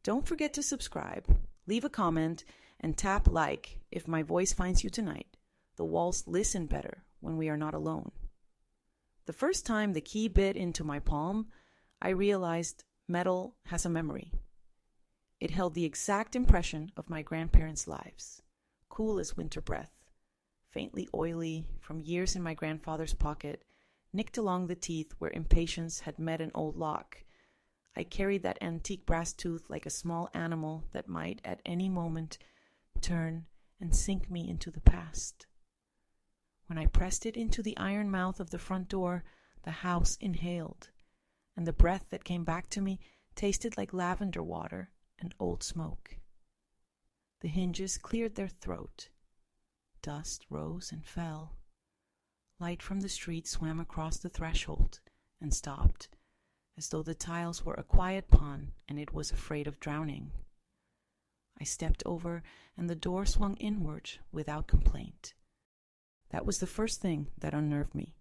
Don't forget to subscribe, leave a comment, and tap like if my voice finds you tonight. The walls listen better when we are not alone. The first time the key bit into my palm, I realized metal has a memory. It held the exact impression of my grandparents' lives, cool as winter breath, faintly oily from years in my grandfather's pocket, nicked along the teeth where impatience had met an old lock. I carried that antique brass tooth like a small animal that might at any moment turn and sink me into the past. When I pressed it into the iron mouth of the front door, the house inhaled, and the breath that came back to me tasted like lavender water and old smoke. The hinges cleared their throat. Dust rose and fell. Light from the street swam across the threshold and stopped, as though the tiles were a quiet pond and it was afraid of drowning. I stepped over, and the door swung inward without complaint. That was the first thing that unnerved me.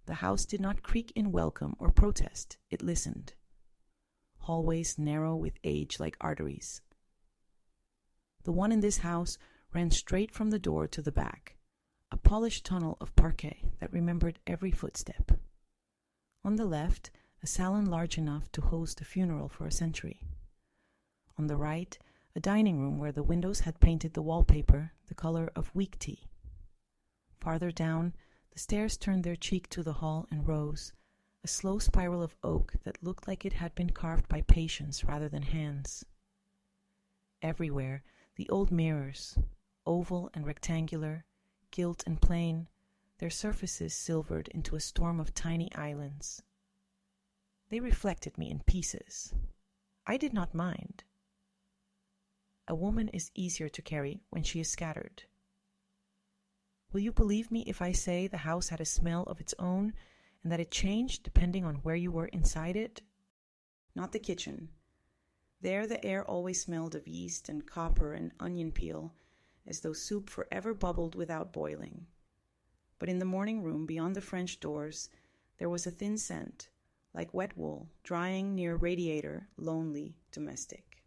The house did not creak in welcome or protest. It listened. Hallways narrow with age like arteries. The one in this house ran straight from the door to the back, a polished tunnel of parquet that remembered every footstep. On the left, a salon large enough to host a funeral for a century. On the right, a dining room where the windows had painted the wallpaper the color of weak tea. Farther down, the stairs turned their cheek to the hall and rose, a slow spiral of oak that looked like it had been carved by patience rather than hands. Everywhere, the old mirrors, oval and rectangular, gilt and plain, their surfaces silvered into a storm of tiny islands. They reflected me in pieces. I did not mind. A woman is easier to carry when she is scattered. Will you believe me if I say the house had a smell of its own and that it changed depending on where you were inside it? Not the kitchen. There the air always smelled of yeast and copper and onion peel, as though soup forever bubbled without boiling. But in the morning room beyond the French doors, there was a thin scent, like wet wool, drying near a radiator, lonely, domestic.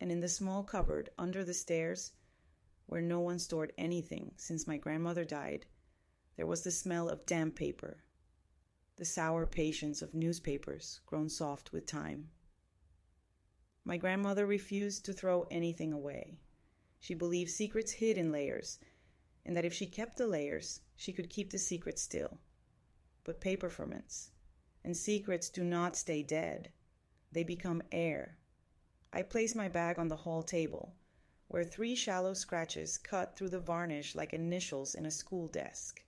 And in the small cupboard under the stairs, where no one stored anything since my grandmother died, there was the smell of damp paper, the sour patience of newspapers grown soft with time. My grandmother refused to throw anything away. She believed secrets hid in layers, and that if she kept the layers, she could keep the secret still. But paper ferments, and secrets do not stay dead. They become air. I placed my bag on the hall table, where 3 shallow scratches cut through the varnish like initials in a school desk.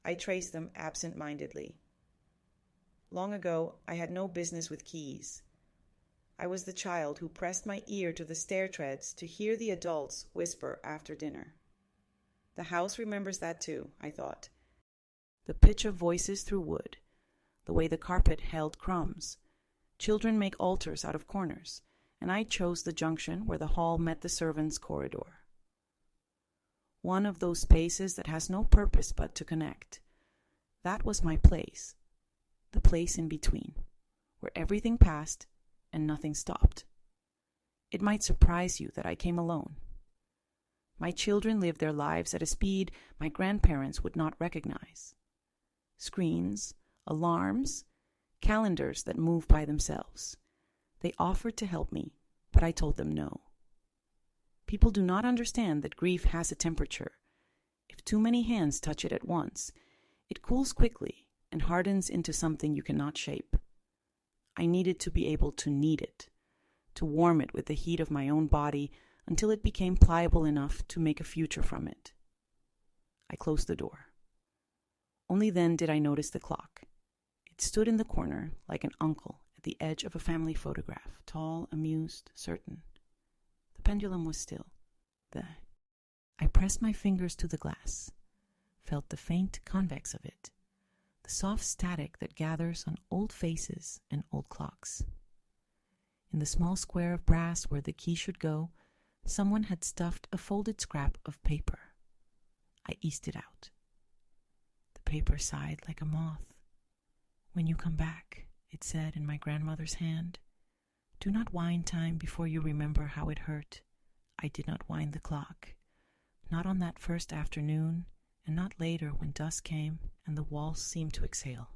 I traced them absent-mindedly. Long ago, I had no business with keys. I was the child who pressed my ear to the stair treads to hear the adults whisper after dinner. The house remembers that too, I thought. The pitch of voices through wood, the way the carpet held crumbs. Children make altars out of corners, and I chose the junction where the hall met the servants' corridor. One of those spaces that has no purpose but to connect. That was my place, the place in between, where everything passed and nothing stopped. It might surprise you that I came alone. My children lived their lives at a speed my grandparents would not recognize. Screens, alarms, calendars that move by themselves. They offered to help me, but I told them no. People do not understand that grief has a temperature. If too many hands touch it at once, it cools quickly and hardens into something you cannot shape. I needed to be able to knead it, to warm it with the heat of my own body until it became pliable enough to make a future from it. I closed the door. Only then did I notice the clock. It stood in the corner like an uncle at the edge of a family photograph, tall, amused, certain. The pendulum was still. I pressed my fingers to the glass, felt the faint convex of it, the soft static that gathers on old faces and old clocks. In the small square of brass where the key should go, someone had stuffed a folded scrap of paper. I eased it out. The paper sighed like a moth. "When you come back," it said in my grandmother's hand, Do not wind time before you remember how it hurt. I did not wind the clock. Not on that first afternoon, and not later when dusk came and the walls seemed to exhale.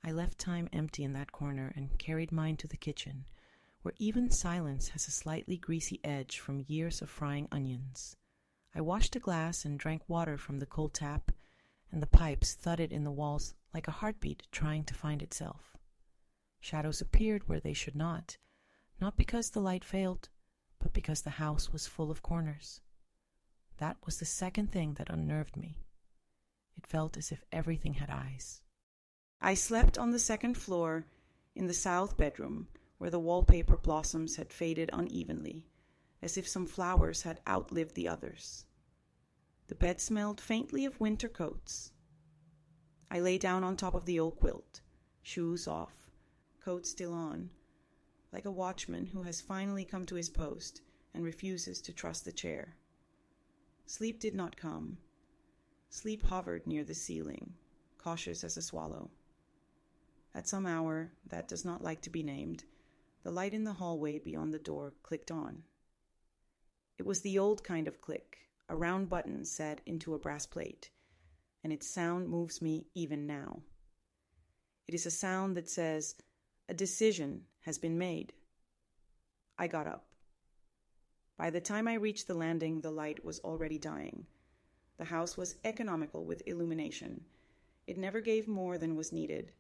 I left time empty in that corner and carried mine to the kitchen, where even silence has a slightly greasy edge from years of frying onions. I washed a glass and drank water from the cold tap, and the pipes thudded in the walls like a heartbeat trying to find itself. Shadows appeared where they should not because the light failed, but because the house was full of corners. That was the second thing that unnerved me. It felt as if everything had eyes. I slept on the second floor in the south bedroom, where the wallpaper blossoms had faded unevenly, as if some flowers had outlived the others. The bed smelled faintly of winter coats. I lay down on top of the old quilt, shoes off, coat still on, like a watchman who has finally come to his post and refuses to trust the chair. Sleep did not come. Sleep hovered near the ceiling, cautious as a swallow. At some hour that does not like to be named, the light in the hallway beyond the door clicked on. It was the old kind of click, a round button set into a brass plate, and its sound moves me even now. It is a sound that says, "A decision has been made." I got up. By the time I reached the landing, the light was already dying. The house was economical with illumination. It never gave more than was needed.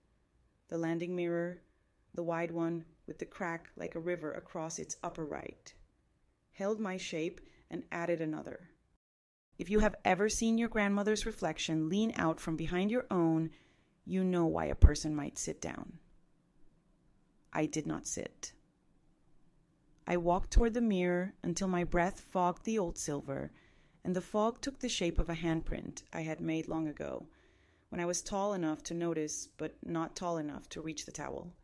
The landing mirror, the wide one with the crack like a river across its upper right, held my shape and added another. If you have ever seen your grandmother's reflection lean out from behind your own, you know why a person might sit down. I did not sit. I walked toward the mirror until my breath fogged the old silver, and the fog took the shape of a handprint I had made long ago, when I was tall enough to notice, but not tall enough to reach the towel.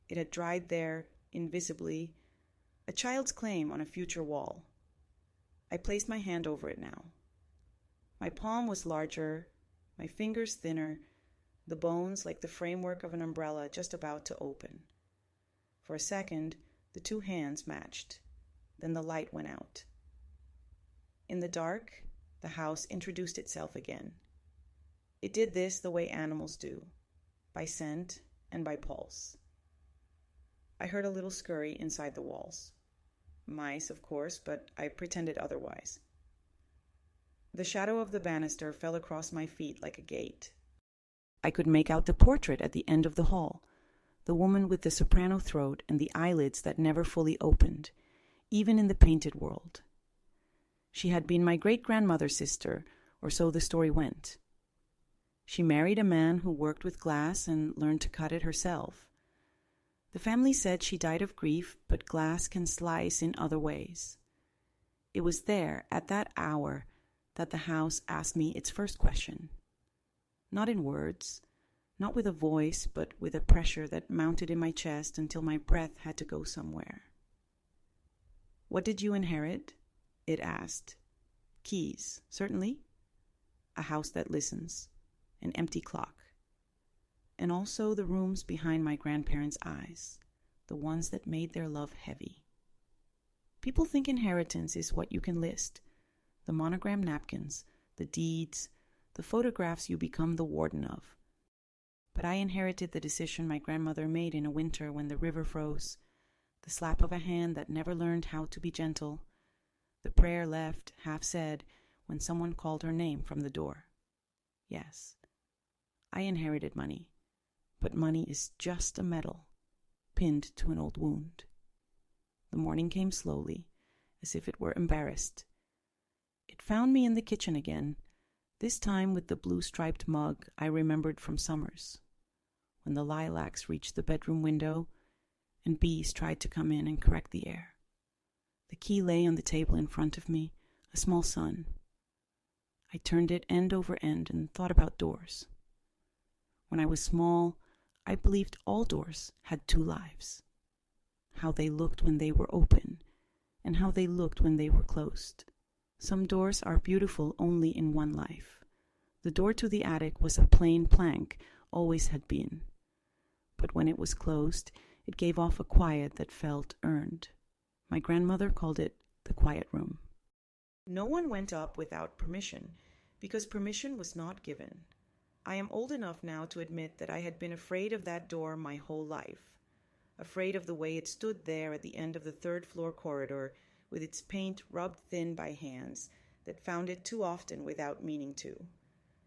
It had dried there, invisibly, a child's claim on a future wall. I placed my hand over it now. My palm was larger, my fingers thinner, the bones like the framework of an umbrella just about to open. For a second, the two hands matched. Then the light went out. In the dark, the house introduced itself again. It did this the way animals do, by scent and by pulse. I heard a little scurry inside the walls. Mice, of course, but I pretended otherwise. The shadow of the banister fell across my feet like a gate. I could make out the portrait at the end of the hall, the woman with the soprano throat and the eyelids that never fully opened, even in the painted world. She had been my great-grandmother's sister, or so the story went. She married a man who worked with glass and learned to cut it herself. The family said she died of grief, but glass can slice in other ways. It was there, at that hour, that the house asked me its first question. Not in words, not with a voice, but with a pressure that mounted in my chest until my breath had to go somewhere. "What did you inherit?" it asked. "Keys, certainly. A house that listens. An empty clock. And also the rooms behind my grandparents' eyes, the ones that made their love heavy. People think inheritance is what you can list, the monogram napkins, the deeds, the photographs you become the warden of. But I inherited the decision my grandmother made in a winter when the river froze, the slap of a hand that never learned how to be gentle, the prayer left, half said, when someone called her name from the door. Yes, I inherited money, but money is just a medal, pinned to an old wound. The morning came slowly, as if it were embarrassed. It found me in the kitchen again, this time with the blue-striped mug I remembered from summers, when the lilacs reached the bedroom window and bees tried to come in and correct the air. The key lay on the table in front of me, a small sun. I turned it end over end and thought about doors. When I was small, I believed all doors had two lives. How they looked when they were open, and how they looked when they were closed. Some doors are beautiful only in one life. The door to the attic was a plain plank, always had been. But when it was closed, It gave off a quiet that felt earned. My grandmother called it the quiet room. No one went up without permission, because permission was not given. I am old enough now to admit that I had been afraid of that door my whole life. Afraid of the way it stood there at the end of the third-floor corridor, with its paint rubbed thin by hands that found it too often without meaning to.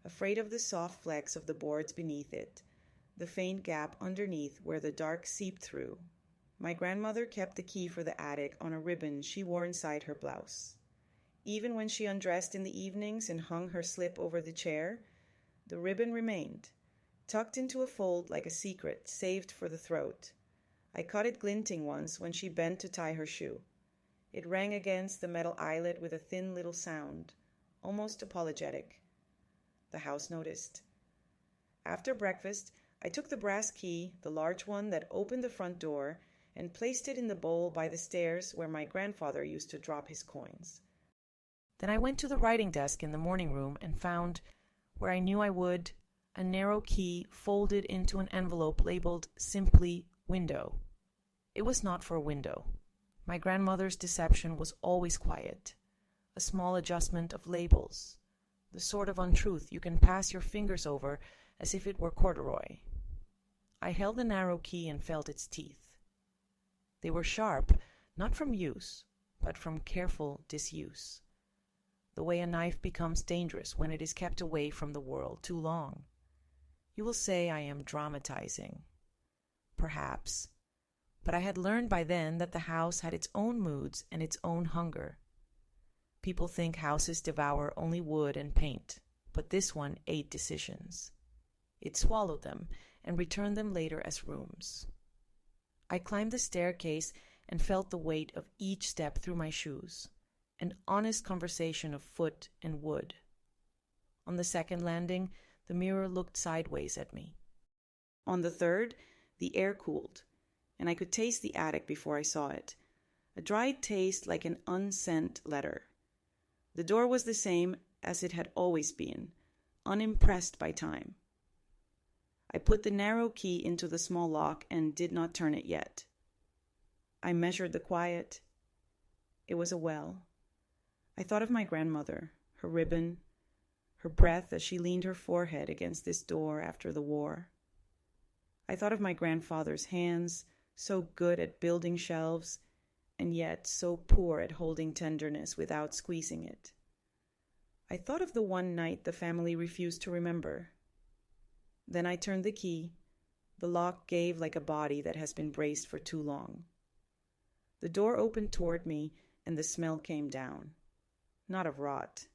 Afraid of the soft flecks of the boards beneath it, the faint gap underneath where the dark seeped through. My grandmother kept the key for the attic on a ribbon she wore inside her blouse. Even when she undressed in the evenings and hung her slip over the chair, the ribbon remained, tucked into a fold like a secret saved for the throat. I caught it glinting once when she bent to tie her shoe. It rang against the metal eyelet with a thin little sound, almost apologetic. The house noticed. After breakfast, I took the brass key, the large one that opened the front door, and placed it in the bowl by the stairs where my grandfather used to drop his coins. Then I went to the writing desk in the morning room and found, where I knew I would, a narrow key folded into an envelope labeled simply window. It was not for a window. My grandmother's deception was always quiet, a small adjustment of labels, the sort of untruth you can pass your fingers over as if it were corduroy. I held the narrow key and felt its teeth. They were sharp, not from use, but from careful disuse. The way a knife becomes dangerous when it is kept away from the world too long. You will say I am dramatizing. Perhaps. But I had learned by then that the house had its own moods and its own hunger. People think houses devour only wood and paint, but this one ate decisions. It swallowed them and returned them later as rooms. I climbed the staircase and felt the weight of each step through my shoes, an honest conversation of foot and wood. On the second landing, the mirror looked sideways at me. On the third, the air cooled, and I could taste the attic before I saw it, a dried taste like an unsent letter. The door was the same as it had always been, unimpressed by time. I put the narrow key into the small lock and did not turn it yet. I measured the quiet. It was a well. I thought of my grandmother, her ribbon, her breath as she leaned her forehead against this door after the war. I thought of my grandfather's hands, so good at building shelves, and yet so poor at holding tenderness without squeezing it. I thought of the one night the family refused to remember. Then I turned the key. The lock gave like a body that has been braced for too long. The door opened toward me, and the smell came down. Not of rot.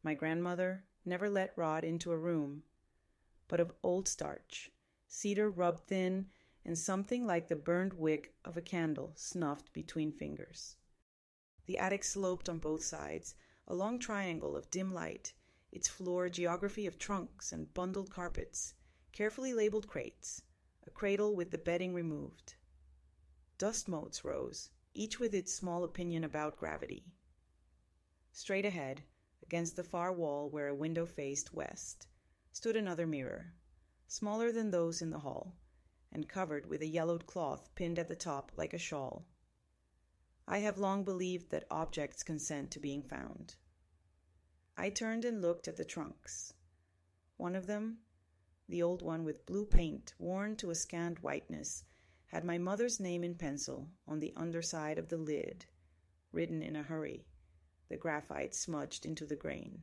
My grandmother never let rot into a room, but of old starch, cedar rubbed thin, and something like the burned wick of a candle snuffed between fingers. The attic sloped on both sides, a long triangle of dim light, its floor geography of trunks and bundled carpets, carefully labeled crates, a cradle with the bedding removed. Dust motes rose, each with its small opinion about gravity. Straight ahead, against the far wall where a window faced west, stood another mirror, smaller than those in the hall, and covered with a yellowed cloth pinned at the top like a shawl. I have long believed that objects consent to being found. I turned and looked at the trunks. One of them, the old one with blue paint worn to a scant whiteness, had my mother's name in pencil on the underside of the lid, written in a hurry, the graphite smudged into the grain.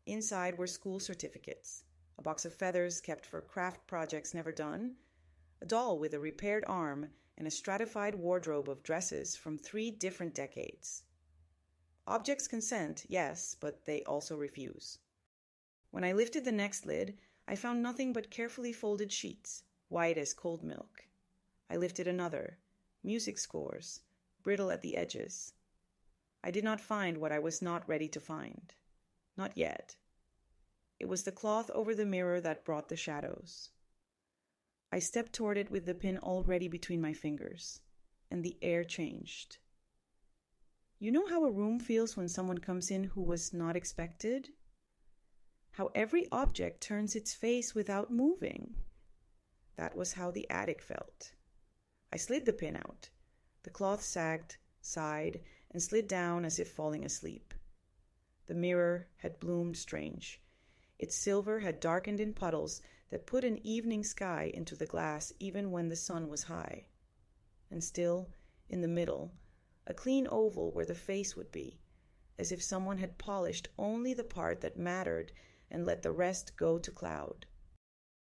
Inside were school certificates, a box of feathers kept for craft projects never done, a doll with a repaired arm, and a stratified wardrobe of dresses from 3 different decades. Objects consent, yes, but they also refuse. When I lifted the next lid, I found nothing but carefully folded sheets, white as cold milk. I lifted another, music scores, brittle at the edges. I did not find what I was not ready to find. Not yet. It was the cloth over the mirror that brought the shadows. I stepped toward it with the pin already between my fingers, and the air changed. You know how a room feels when someone comes in who was not expected? How every object turns its face without moving. That was how the attic felt. I slid the pin out. The cloth sagged, sighed, and slid down as if falling asleep. The mirror had bloomed strange. Its silver had darkened in puddles that put an evening sky into the glass even when the sun was high. And still, in the middle, a clean oval where the face would be, as if someone had polished only the part that mattered and let the rest go to cloud.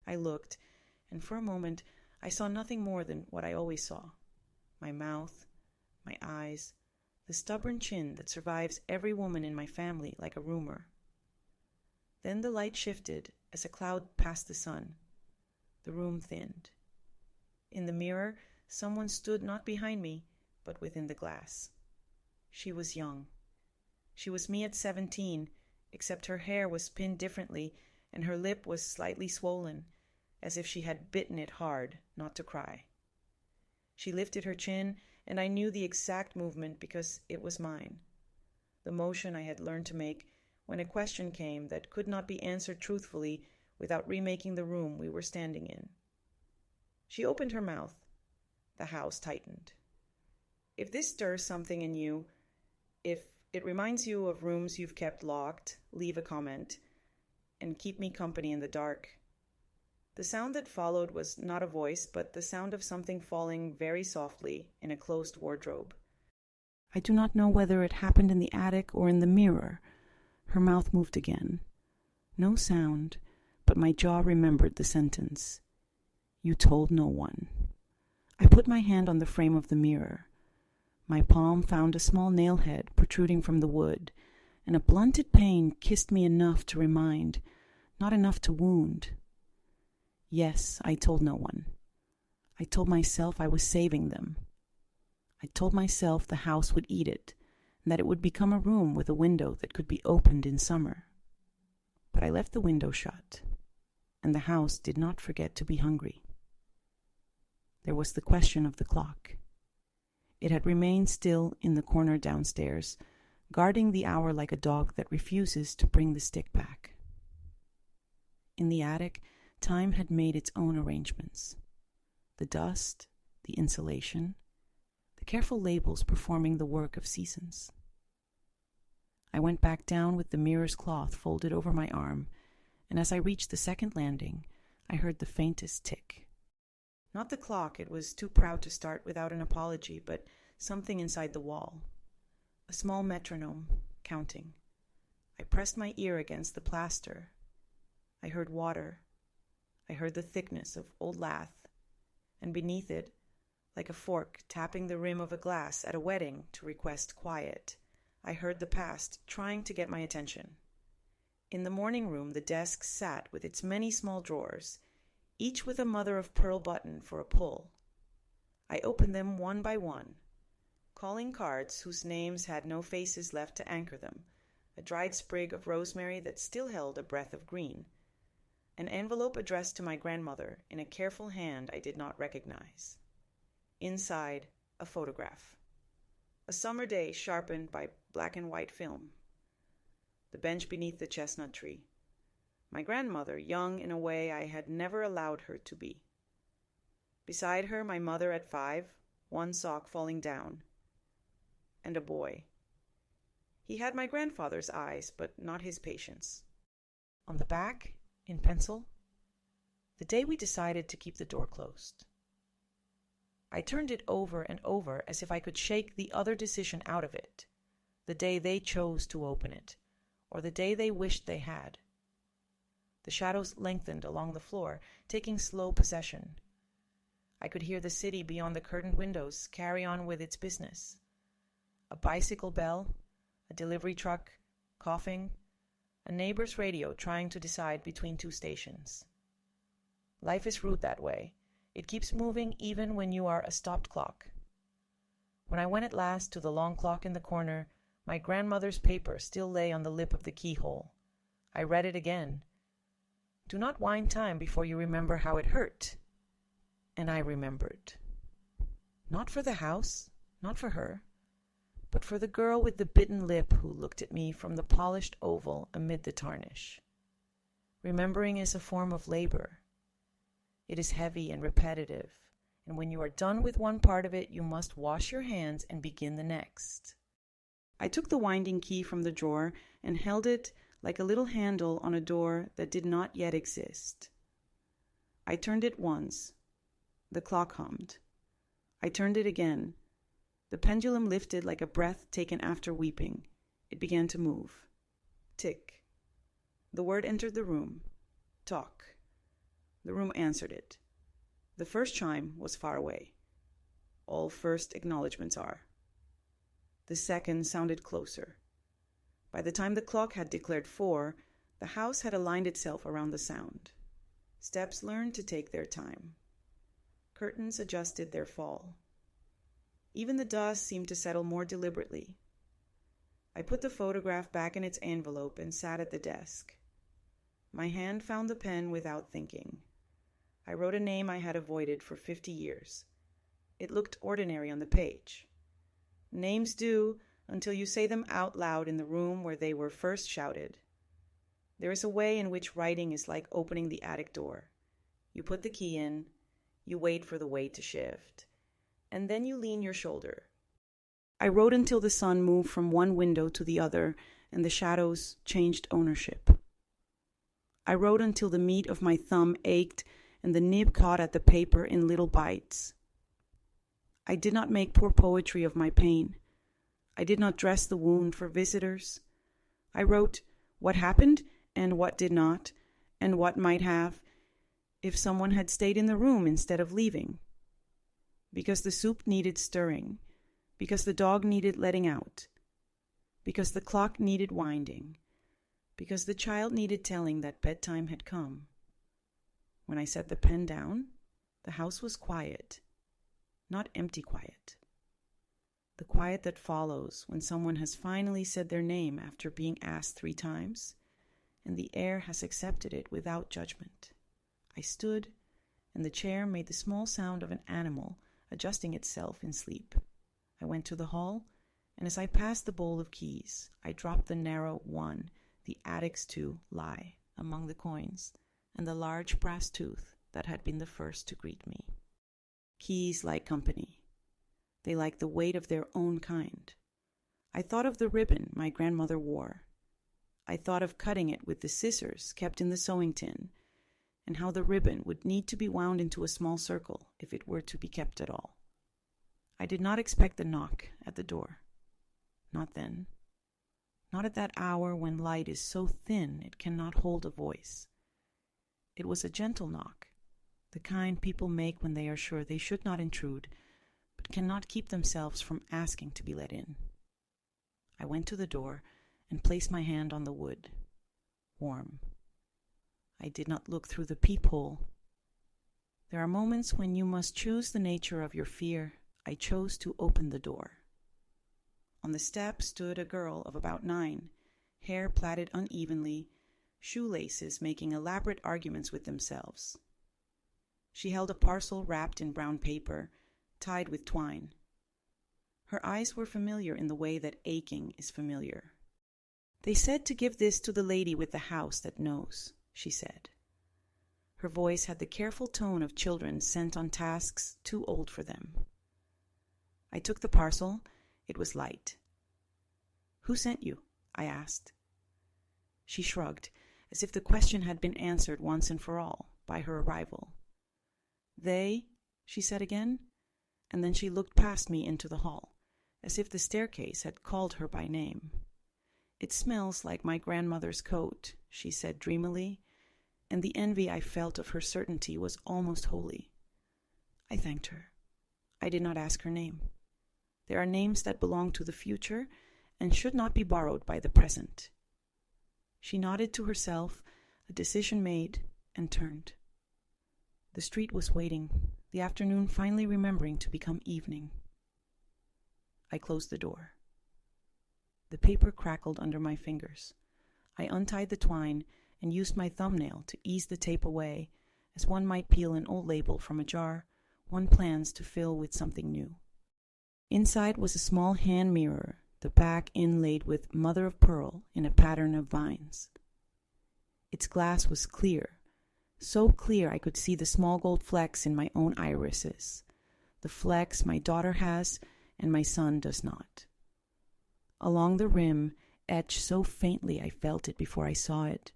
I looked, and for a moment I saw nothing more than what I always saw. My mouth, my eyes, the stubborn chin that survives every woman in my family like a rumor. Then the light shifted as a cloud passed the sun. The room thinned. In the mirror, someone stood not behind me, but within the glass. She was young. She was me at 17, except her hair was pinned differently and her lip was slightly swollen, as if she had bitten it hard not to cry. She lifted her chin, and I knew the exact movement because it was mine. The motion I had learned to make when a question came that could not be answered truthfully without remaking the room we were standing in. She opened her mouth. The house tightened. If this stirs something in you, if it reminds you of rooms you've kept locked, leave a comment, and keep me company in the dark. The sound that followed was not a voice, but the sound of something falling very softly in a closed wardrobe. I do not know whether it happened in the attic or in the mirror. Her mouth moved again. No sound, but my jaw remembered the sentence. You told no one. I put my hand on the frame of the mirror. My palm found a small nail head protruding from the wood, and a blunted pain kissed me enough to remind, not enough to wound. Yes, I told no one. I told myself I was saving them. I told myself the house would eat it, and that it would become a room with a window that could be opened in summer. But I left the window shut, and the house did not forget to be hungry. There was the question of the clock. It had remained still in the corner downstairs, guarding the hour like a dog that refuses to bring the stick back. In the attic, time had made its own arrangements. The dust, the insulation, the careful labels performing the work of seasons. I went back down with the mirror's cloth folded over my arm, and as I reached the second landing, I heard the faintest tick. Not the clock, it was too proud to start without an apology, but something inside the wall. A small metronome, counting. I pressed my ear against the plaster. I heard water. I heard the thickness of old lath, and beneath it, like a fork tapping the rim of a glass at a wedding to request quiet, I heard the past trying to get my attention. In the morning room, the desk sat with its many small drawers, each with a mother-of-pearl button for a pull. I opened them one by one, calling cards whose names had no faces left to anchor them, a dried sprig of rosemary that still held a breath of green, an envelope addressed to my grandmother in a careful hand I did not recognize. Inside, a photograph. A summer day sharpened by black and white film. The bench beneath the chestnut tree. My grandmother, young in a way I had never allowed her to be. Beside her, my mother at 5, one sock falling down. And a boy. He had my grandfather's eyes, but not his patience. On the back, in pencil, the day we decided to keep the door closed. I turned it over and over as if I could shake the other decision out of it, the day they chose to open it, or the day they wished they had. The shadows lengthened along the floor, taking slow possession. I could hear the city beyond the curtained windows carry on with its business. A bicycle bell, a delivery truck, coughing, a neighbor's radio trying to decide between 2 stations. Life is rude that way. It keeps moving even when you are a stopped clock. When I went at last to the long clock in the corner, my grandmother's paper still lay on the lip of the keyhole. I read it again. Do not wind time before you remember how it hurt. And I remembered. Not for the house, not for her, but for the girl with the bitten lip who looked at me from the polished oval amid the tarnish. Remembering is a form of labor. It is heavy and repetitive, and when you are done with one part of it, you must wash your hands and begin the next. I took the winding key from the drawer and held it like a little handle on a door that did not yet exist. I turned it once. The clock hummed. I turned it again. The pendulum lifted like a breath taken after weeping. It began to move. Tick. The word entered the room. Talk. The room answered it. The first chime was far away. All first acknowledgments are. The second sounded closer. By the time the clock had declared 4, the house had aligned itself around the sound. Steps learned to take their time. Curtains adjusted their fall. Even the dust seemed to settle more deliberately. I put the photograph back in its envelope and sat at the desk. My hand found the pen without thinking. I wrote a name I had avoided for 50 years. It looked ordinary on the page. Names do until you say them out loud in the room where they were first shouted. There is a way in which writing is like opening the attic door. You put the key in, you wait for the weight to shift, and then you lean your shoulder. I wrote until the sun moved from one window to the other and the shadows changed ownership. I wrote until the meat of my thumb ached and the nib caught at the paper in little bites. I did not make poor poetry of my pain. I did not dress the wound for visitors. I wrote what happened and what did not, and what might have, if someone had stayed in the room instead of leaving. Because the soup needed stirring, because the dog needed letting out, because the clock needed winding, because the child needed telling that bedtime had come. When I set the pen down, the house was quiet, not empty quiet. The quiet that follows when someone has finally said their name after being asked 3 times, and the air has accepted it without judgment. I stood, and the chair made the small sound of an animal adjusting itself in sleep. I went to the hall, and as I passed the bowl of keys, I dropped the narrow 1, the addict's 2, lie among the coins, and the large brass tooth that had been the first to greet me. Keys like company. They like the weight of their own kind. I thought of the ribbon my grandmother wore. I thought of cutting it with the scissors kept in the sewing tin, and how the ribbon would need to be wound into a small circle if it were to be kept at all. I did not expect the knock at the door. Not then. Not at that hour when light is so thin it cannot hold a voice. It was a gentle knock, the kind people make when they are sure they should not intrude, but cannot keep themselves from asking to be let in. I went to the door and placed my hand on the wood. Warm. I did not look through the peephole. There are moments when you must choose the nature of your fear. I chose to open the door. On the step stood a girl of about 9, hair plaited unevenly, shoelaces making elaborate arguments with themselves. She held a parcel wrapped in brown paper, tied with twine. Her eyes were familiar in the way that aching is familiar. "They said to give this to the lady with the house that knows," she said. Her voice had the careful tone of children sent on tasks too old for them. I took the parcel. It was light. "Who sent you?" I asked. She shrugged, as if the question had been answered once and for all by her arrival. "They," she said again, and then she looked past me into the hall, as if the staircase had called her by name. "It smells like my grandmother's coat," she said dreamily, and the envy I felt of her certainty was almost holy. I thanked her. I did not ask her name. There are names that belong to the future and should not be borrowed by the present. She nodded to herself, a decision made, and turned. The street was waiting, the afternoon finally remembering to become evening. I closed the door. The paper crackled under my fingers. I untied the twine and used my thumbnail to ease the tape away, as one might peel an old label from a jar one plans to fill with something new. Inside was a small hand mirror, the back inlaid with mother of pearl in a pattern of vines. Its glass was clear, so clear I could see the small gold flecks in my own irises, the flecks my daughter has and my son does not. Along the rim, etched so faintly I felt it before I saw it,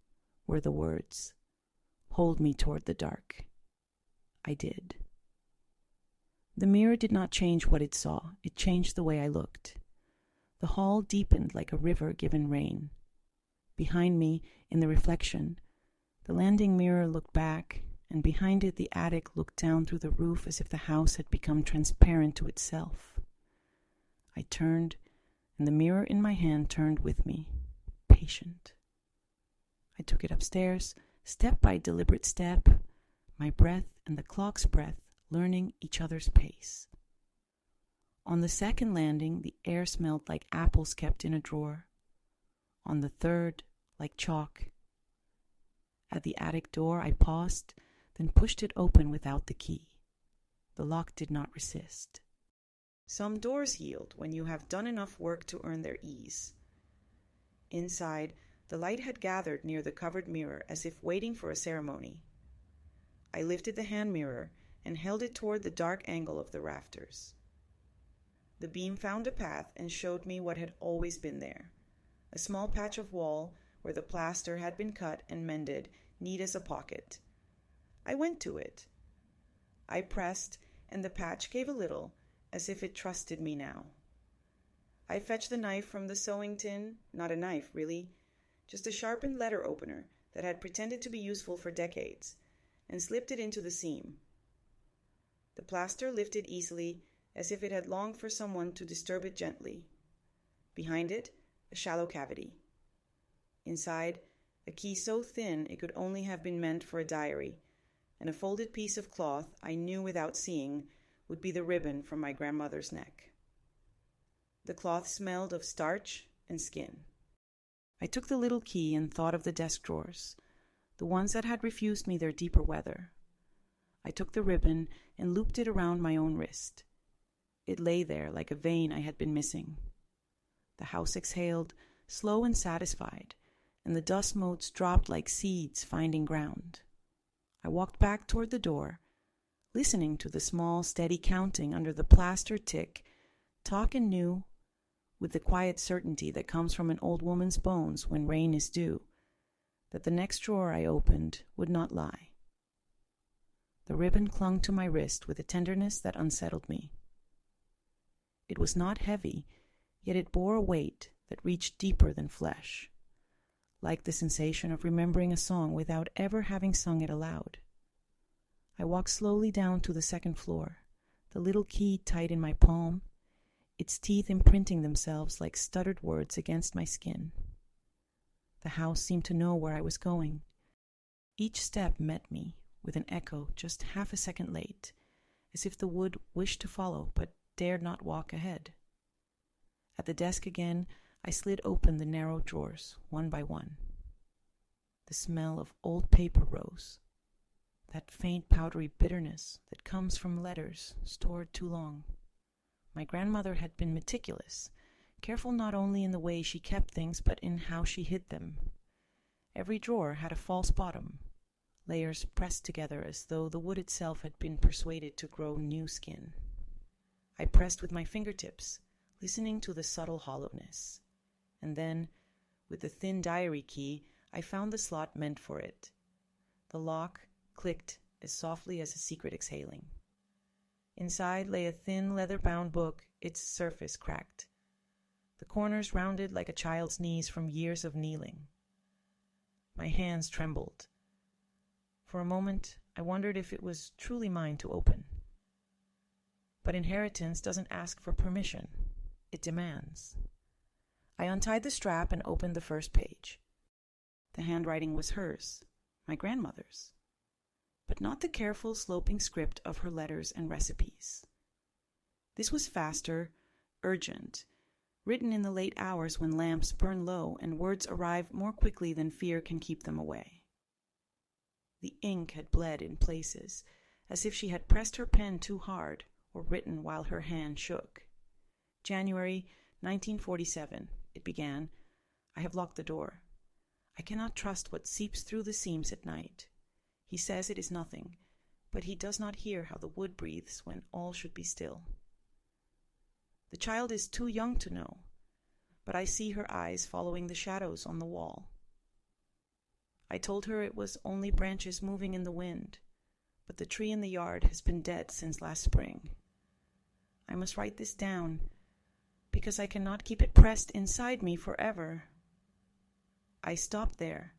were the words, "Hold me toward the dark." I did. The mirror did not change what it saw. It changed the way I looked. The hall deepened like a river given rain. Behind me, in the reflection, the landing mirror looked back, and behind it the attic looked down through the roof as if the house had become transparent to itself. I turned, and the mirror in my hand turned with me, patient. I took it upstairs, step by deliberate step, my breath and the clock's breath learning each other's pace. On the second landing, the air smelled like apples kept in a drawer. On the third, like chalk. At the attic door, I paused, then pushed it open without the key. The lock did not resist. Some doors yield when you have done enough work to earn their ease. Inside, the light had gathered near the covered mirror as if waiting for a ceremony. I lifted the hand mirror and held it toward the dark angle of the rafters. The beam found a path and showed me what had always been there, a small patch of wall where the plaster had been cut and mended, neat as a pocket. I went to it. I pressed, and the patch gave a little, as if it trusted me now. I fetched the knife from the sewing tin, not a knife, really, just a sharpened letter opener that had pretended to be useful for decades, and slipped it into the seam. The plaster lifted easily, as if it had longed for someone to disturb it gently. Behind it, a shallow cavity. Inside, a key so thin it could only have been meant for a diary, and a folded piece of cloth I knew without seeing would be the ribbon from my grandmother's neck. The cloth smelled of starch and skin. I took the little key and thought of the desk drawers, the ones that had refused me their deeper weather. I took the ribbon and looped it around my own wrist. It lay there like a vein I had been missing. The house exhaled, slow and satisfied, and the dust motes dropped like seeds finding ground. I walked back toward the door, listening to the small, steady counting under the plaster tick, talk and knew, with the quiet certainty that comes from an old woman's bones when rain is due, that the next drawer I opened would not lie. The ribbon clung to my wrist with a tenderness that unsettled me. It was not heavy, yet it bore a weight that reached deeper than flesh, like the sensation of remembering a song without ever having sung it aloud. I walked slowly down to the second floor, the little key tight in my palm, its teeth imprinting themselves like stuttered words against my skin. The house seemed to know where I was going. Each step met me with an echo just half a second late, as if the wood wished to follow but dared not walk ahead. At the desk again, I slid open the narrow drawers, one by one. The smell of old paper rose, that faint powdery bitterness that comes from letters stored too long. My grandmother had been meticulous, careful not only in the way she kept things but in how she hid them. Every drawer had a false bottom, layers pressed together as though the wood itself had been persuaded to grow new skin. I pressed with my fingertips, listening to the subtle hollowness. And then, with the thin diary key, I found the slot meant for it. The lock clicked as softly as a secret exhaling. Inside lay a thin leather-bound book, its surface cracked, the corners rounded like a child's knees from years of kneeling. My hands trembled. For a moment, I wondered if it was truly mine to open. But inheritance doesn't ask for permission. It demands. I untied the strap and opened the first page. The handwriting was hers, my grandmother's, but not the careful, sloping script of her letters and recipes. This was faster, urgent, written in the late hours when lamps burn low and words arrive more quickly than fear can keep them away. The ink had bled in places, as if she had pressed her pen too hard or written while her hand shook. January 1947, it began. I have locked the door. I cannot trust what seeps through the seams at night. He says it is nothing, but he does not hear how the wood breathes when all should be still. The child is too young to know, but I see her eyes following the shadows on the wall. I told her it was only branches moving in the wind, but the tree in the yard has been dead since last spring. I must write this down, because I cannot keep it pressed inside me forever. I stopped there,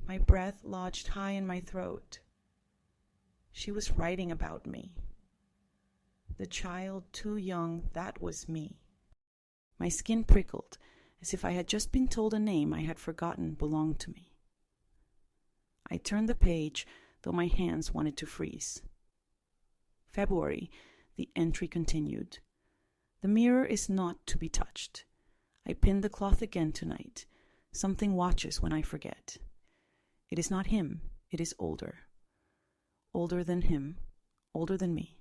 my breath lodged high in my throat. She was writing about me. The child too young, that was me. My skin prickled, as if I had just been told a name I had forgotten belonged to me. I turned the page, though my hands wanted to freeze. February, the entry continued. The mirror is not to be touched. I pinned the cloth again tonight. Something watches when I forget. It is not him, it is older. Older than him, older than me.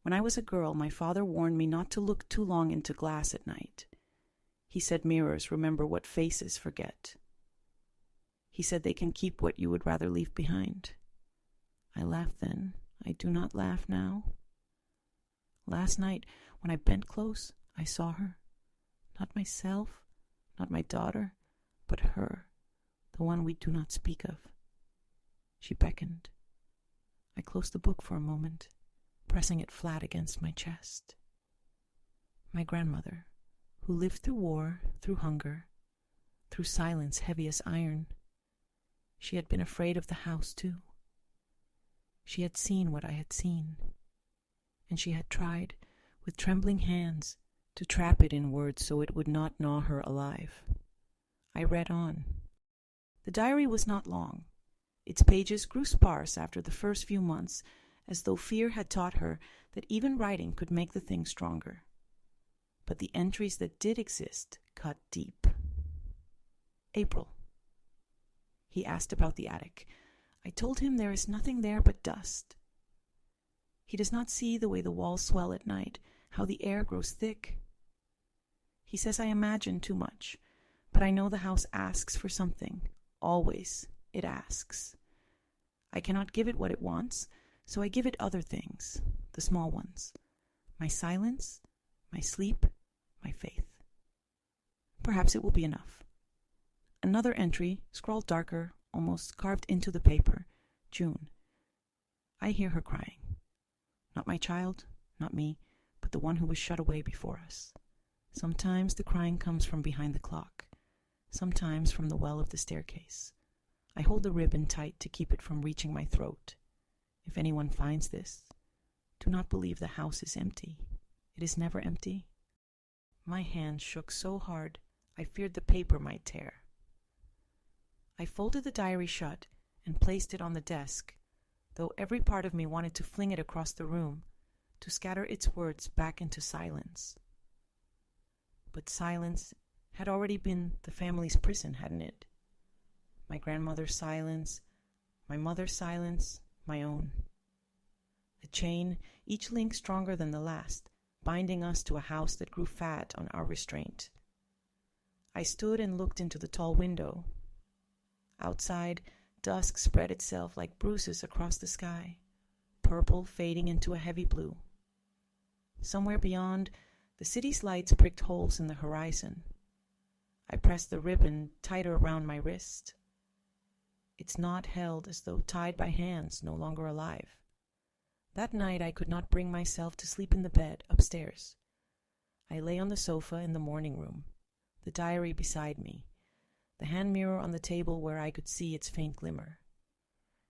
When I was a girl, my father warned me not to look too long into glass at night. He said mirrors remember what faces forget. He said they can keep what you would rather leave behind. I laughed then. I do not laugh now. Last night, when I bent close, I saw her. Not myself, not my daughter, but her, the one we do not speak of. She beckoned. I closed the book for a moment, pressing it flat against my chest. My grandmother, who lived through war, through hunger, through silence heavy as iron. She had been afraid of the house, too. She had seen what I had seen, and she had tried, with trembling hands, to trap it in words so it would not gnaw her alive. I read on. The diary was not long. Its pages grew sparse after the first few months, as though fear had taught her that even writing could make the thing stronger. But the entries that did exist cut deep. April. He asked about the attic. I told him there is nothing there but dust. He does not see the way the walls swell at night, how the air grows thick. He says I imagine too much, but I know the house asks for something. Always it asks. I cannot give it what it wants, so I give it other things, the small ones. My silence, my sleep, my faith. Perhaps it will be enough. Another entry, scrawled darker, almost carved into the paper. June. I hear her crying. Not my child, not me, but the one who was shut away before us. Sometimes the crying comes from behind the clock, sometimes from the well of the staircase. I hold the ribbon tight to keep it from reaching my throat. If anyone finds this, do not believe the house is empty. It is never empty. My hand shook so hard, I feared the paper might tear. I folded the diary shut and placed it on the desk, though every part of me wanted to fling it across the room, to scatter its words back into silence. But silence had already been the family's prison, hadn't it? My grandmother's silence, my mother's silence, my own. A chain, each link stronger than the last, binding us to a house that grew fat on our restraint. I stood and looked into the tall window. Outside, dusk spread itself like bruises across the sky, purple fading into a heavy blue. Somewhere beyond, the city's lights pricked holes in the horizon. I pressed the ribbon tighter around my wrist. Its knot held as though tied by hands no longer alive. That night I could not bring myself to sleep in the bed upstairs. I lay on the sofa in the morning room, the diary beside me, the hand mirror on the table where I could see its faint glimmer.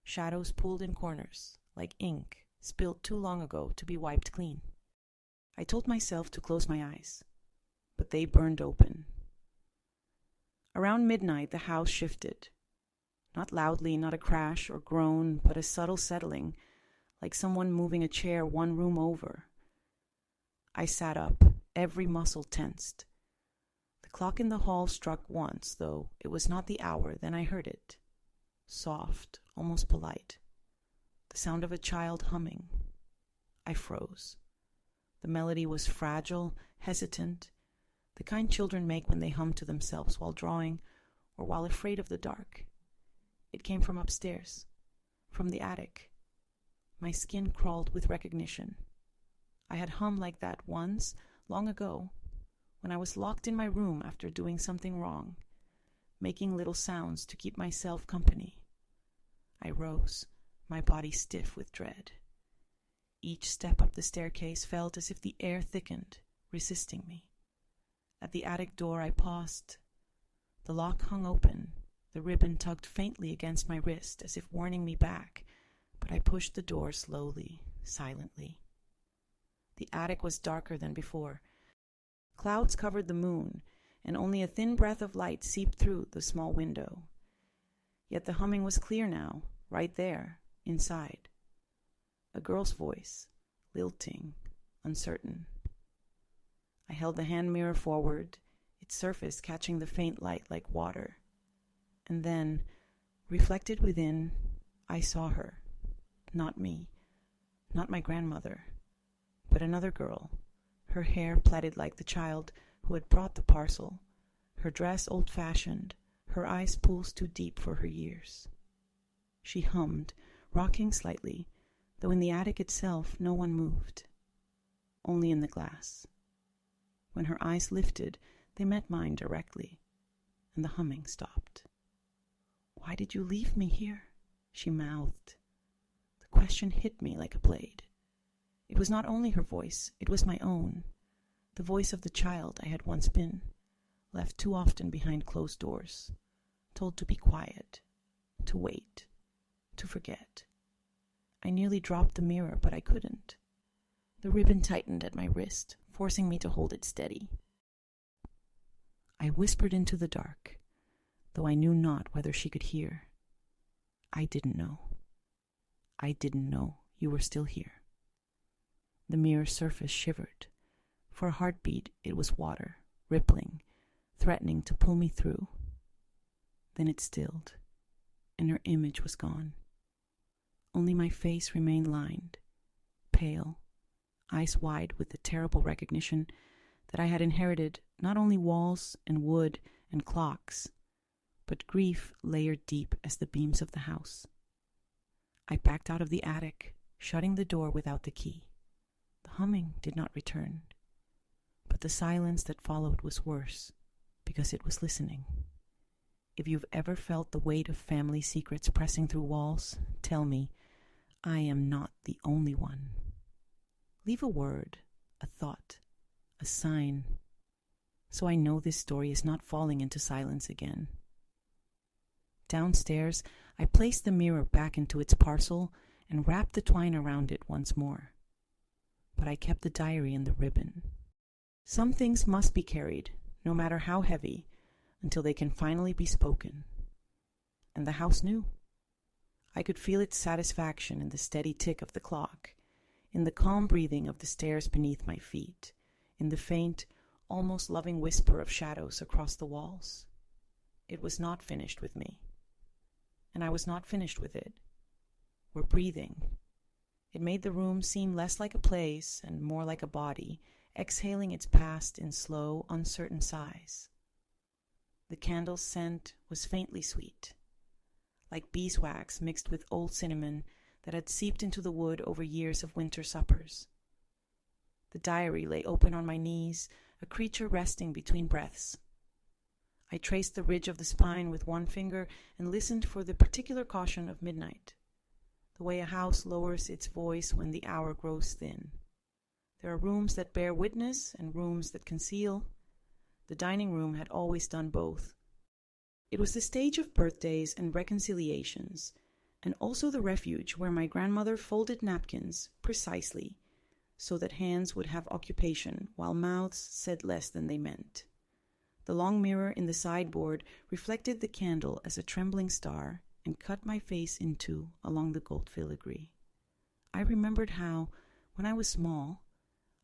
Shadows pooled in corners, like ink spilled too long ago to be wiped clean. I told myself to close my eyes, but they burned open. Around midnight the house shifted. Not loudly, not a crash or groan, but a subtle settling, like someone moving a chair one room over. I sat up, every muscle tensed. The clock in the hall struck once, though it was not the hour. Then I heard it. Soft, almost polite. The sound of a child humming. I froze. The melody was fragile, hesitant, the kind children make when they hum to themselves while drawing or while afraid of the dark. It came from upstairs, from the attic. My skin crawled with recognition. I had hummed like that once, long ago, when I was locked in my room after doing something wrong, making little sounds to keep myself company. I rose, my body stiff with dread. Each step up the staircase felt as if the air thickened, resisting me. At the attic door I paused. The lock hung open. The ribbon tugged faintly against my wrist as if warning me back, but I pushed the door slowly, silently. The attic was darker than before. Clouds covered the moon, and only a thin breath of light seeped through the small window. Yet the humming was clear now, right there, inside. A girl's voice, lilting, uncertain. I held the hand mirror forward, its surface catching the faint light like water. And then, reflected within, I saw her. Not me, not my grandmother, but another girl, her hair plaited like the child who had brought the parcel, her dress old-fashioned, her eyes pools too deep for her years. She hummed, rocking slightly, though in the attic itself no one moved, only in the glass. When her eyes lifted, they met mine directly, and the humming stopped. "Why did you leave me here?" she mouthed. The question hit me like a blade. It was not only her voice, it was my own, the voice of the child I had once been, left too often behind closed doors, told to be quiet, to wait, to forget. I nearly dropped the mirror, but I couldn't. The ribbon tightened at my wrist, forcing me to hold it steady. I whispered into the dark, though I knew not whether she could hear. I didn't know. I didn't know you were still here. The mirror surface shivered. For a heartbeat, it was water, rippling, threatening to pull me through. Then it stilled, and her image was gone. Only my face remained lined, pale, eyes wide with the terrible recognition that I had inherited not only walls and wood and clocks, but grief layered deep as the beams of the house. I backed out of the attic, shutting the door without the key. The humming did not return, but the silence that followed was worse, because it was listening. If you've ever felt the weight of family secrets pressing through walls, tell me, I am not the only one. Leave a word, a thought, a sign, so I know this story is not falling into silence again. Downstairs, I placed the mirror back into its parcel and wrapped the twine around it once more. But I kept the diary and the ribbon. Some things must be carried, no matter how heavy, until they can finally be spoken. And the house knew. I could feel its satisfaction in the steady tick of the clock, in the calm breathing of the stairs beneath my feet, in the faint, almost loving whisper of shadows across the walls. It was not finished with me, and I was not finished with it. We're breathing. It made the room seem less like a place and more like a body, exhaling its past in slow, uncertain sighs. The candle's scent was faintly sweet, like beeswax mixed with old cinnamon that had seeped into the wood over years of winter suppers. The diary lay open on my knees, a creature resting between breaths. I traced the ridge of the spine with one finger and listened for the particular caution of midnight, the way a house lowers its voice when the hour grows thin. There are rooms that bear witness and rooms that conceal. The dining room had always done both. It was the stage of birthdays and reconciliations, and also the refuge where my grandmother folded napkins precisely, so that hands would have occupation while mouths said less than they meant. The long mirror in the sideboard reflected the candle as a trembling star and cut my face in two along the gold filigree. I remembered how, when I was small,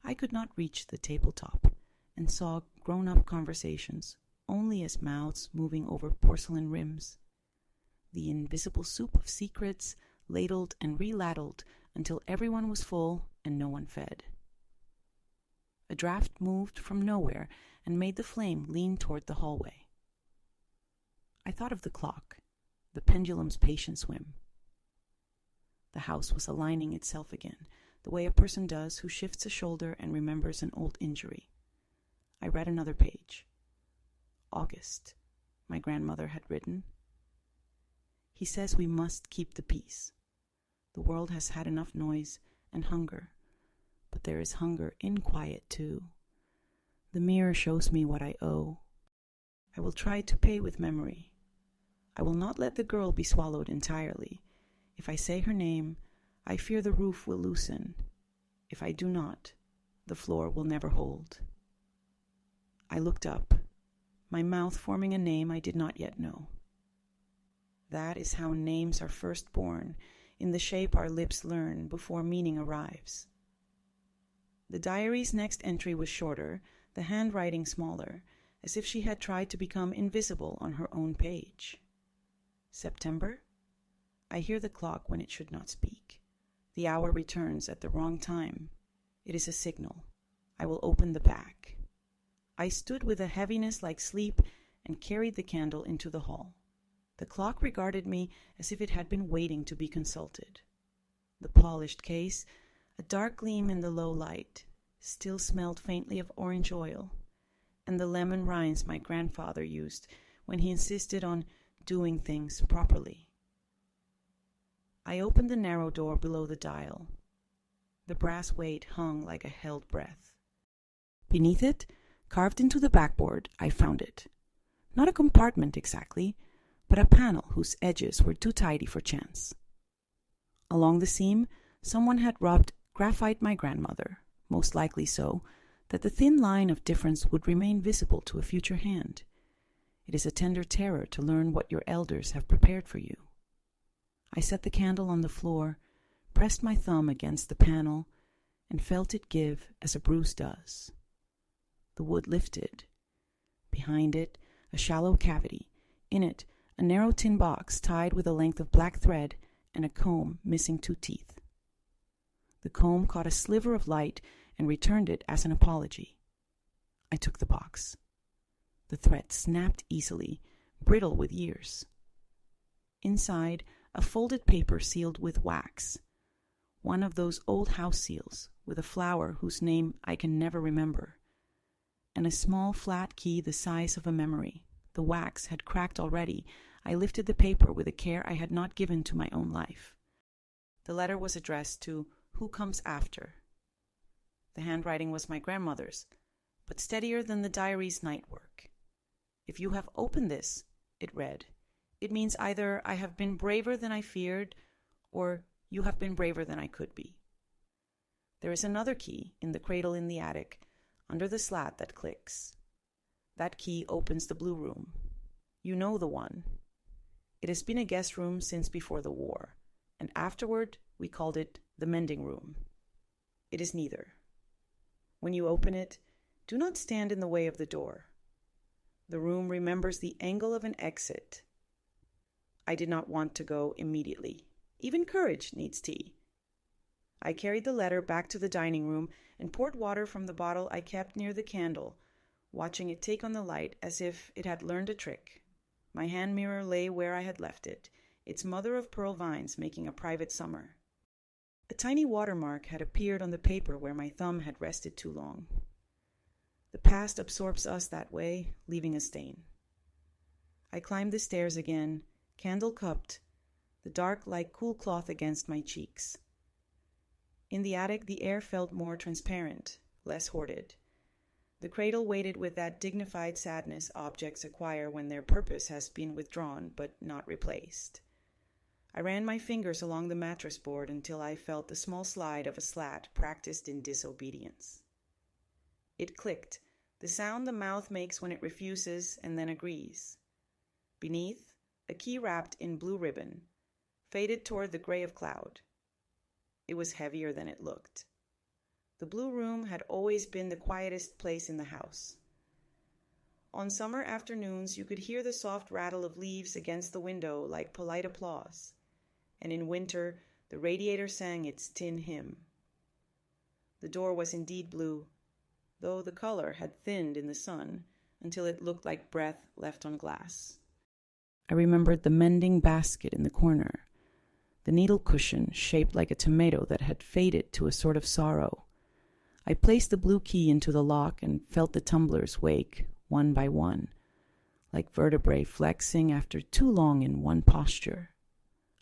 I could not reach the tabletop and saw grown-up conversations only as mouths moving over porcelain rims. The invisible soup of secrets ladled and reladled until everyone was full and no one fed. A draft moved from nowhere and made the flame lean toward the hallway. I thought of the clock, the pendulum's patient swim. The house was aligning itself again, the way a person does who shifts a shoulder and remembers an old injury. I read another page. August, my grandmother had written. He says we must keep the peace. The world has had enough noise and hunger, but there is hunger in quiet too. The mirror shows me what I owe. I will try to pay with memory. I will not let the girl be swallowed entirely. If I say her name, I fear the roof will loosen. If I do not, the floor will never hold. I looked up, my mouth forming a name I did not yet know. That is how names are first born, in the shape our lips learn before meaning arrives. The diary's next entry was shorter, the handwriting smaller, as if she had tried to become invisible on her own page. September? I hear the clock when it should not speak. The hour returns at the wrong time. It is a signal. I will open the pack. I stood with a heaviness like sleep and carried the candle into the hall. The clock regarded me as if it had been waiting to be consulted. The polished case, a dark gleam in the low light, still smelled faintly of orange oil, and the lemon rinds my grandfather used when he insisted on doing things properly. I opened the narrow door below the dial. The brass weight hung like a held breath. Beneath it, carved into the backboard, I found it. Not a compartment exactly, but a panel whose edges were too tidy for chance. Along the seam, someone had rubbed graphite my grandmother, most likely so, that the thin line of difference would remain visible to a future hand. It is a tender terror to learn what your elders have prepared for you. I set the candle on the floor, pressed my thumb against the panel, and felt it give as a bruise does. The wood lifted. Behind it, a shallow cavity. In it, a narrow tin box tied with a length of black thread and a comb missing 2 teeth. The comb caught a sliver of light and returned it as an apology. I took the box. The thread snapped easily, brittle with years. Inside, a folded paper sealed with wax. One of those old house seals with a flower whose name I can never remember. And a small flat key the size of a memory. The wax had cracked already. I lifted the paper with a care I had not given to my own life. The letter was addressed to Who Comes After. The handwriting was my grandmother's, but steadier than the diary's night work. If you have opened this, it read, it means either I have been braver than I feared, or you have been braver than I could be. There is another key in the cradle in the attic, under the slat that clicks. That key opens the blue room. You know the one. It has been a guest room since before the war, and afterward we called it the mending room. It is neither. When you open it, do not stand in the way of the door. The room remembers the angle of an exit. I did not want to go immediately. Even courage needs tea. I carried the letter back to the dining room and poured water from the bottle I kept near the candle, watching it take on the light as if it had learned a trick. My hand mirror lay where I had left it, its mother-of-pearl vines making a private summer. A tiny watermark had appeared on the paper where my thumb had rested too long. The past absorbs us that way, leaving a stain. I climbed the stairs again, candle cupped, the dark like cool cloth against my cheeks. In the attic, the air felt more transparent, less hoarded. The cradle waited with that dignified sadness objects acquire when their purpose has been withdrawn but not replaced. I ran my fingers along the mattress board until I felt the small slide of a slat practiced in disobedience. It clicked, the sound the mouth makes when it refuses and then agrees. Beneath, a key wrapped in blue ribbon, faded toward the gray of cloud. It was heavier than it looked. The blue room had always been the quietest place in the house. On summer afternoons, you could hear the soft rattle of leaves against the window like polite applause, and in winter, the radiator sang its tin hymn. The door was indeed blue, though the color had thinned in the sun until it looked like breath left on glass. I remembered the mending basket in the corner, the needle cushion shaped like a tomato that had faded to a sort of sorrow. I placed the blue key into the lock and felt the tumblers wake, one by one, like vertebrae flexing after too long in one posture.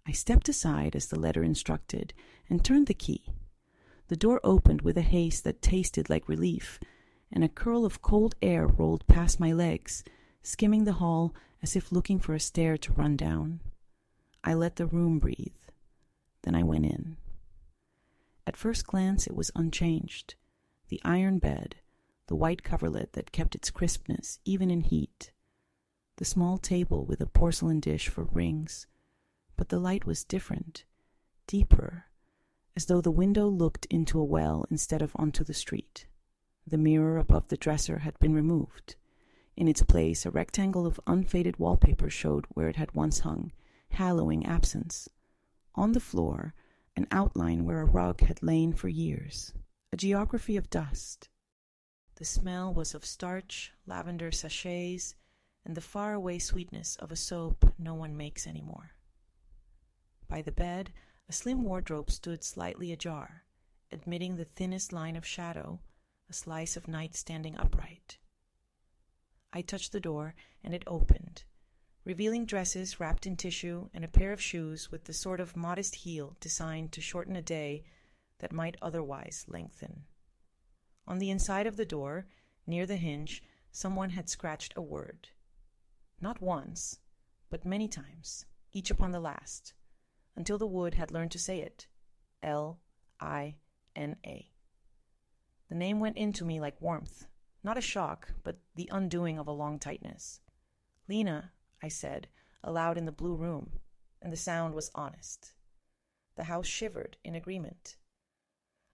I stepped aside as the letter instructed and turned the key. The door opened with a haste that tasted like relief, and a curl of cold air rolled past my legs, skimming the hall as if looking for a stair to run down. I let the room breathe. Then I went in. At first glance, it was unchanged. The iron bed, the white coverlet that kept its crispness even in heat, the small table with a porcelain dish for rings. But the light was different, deeper, as though the window looked into a well instead of onto the street. The mirror above the dresser had been removed. In its place, a rectangle of unfaded wallpaper showed where it had once hung, hallowing absence. On the floor, an outline where a rug had lain for years, a geography of dust. The smell was of starch, lavender sachets, and the faraway sweetness of a soap no one makes anymore. By the bed, a slim wardrobe stood slightly ajar, admitting the thinnest line of shadow, a slice of night standing upright. I touched the door, and it opened, revealing dresses wrapped in tissue and a pair of shoes with the sort of modest heel designed to shorten a day that might otherwise lengthen. On the inside of the door, near the hinge, someone had scratched a word. Not once, but many times, each upon the last, until the wood had learned to say it. Lina. The name went into me like warmth, not a shock, but the undoing of a long tightness. Lina, I said, aloud in the blue room, and the sound was honest. The house shivered in agreement.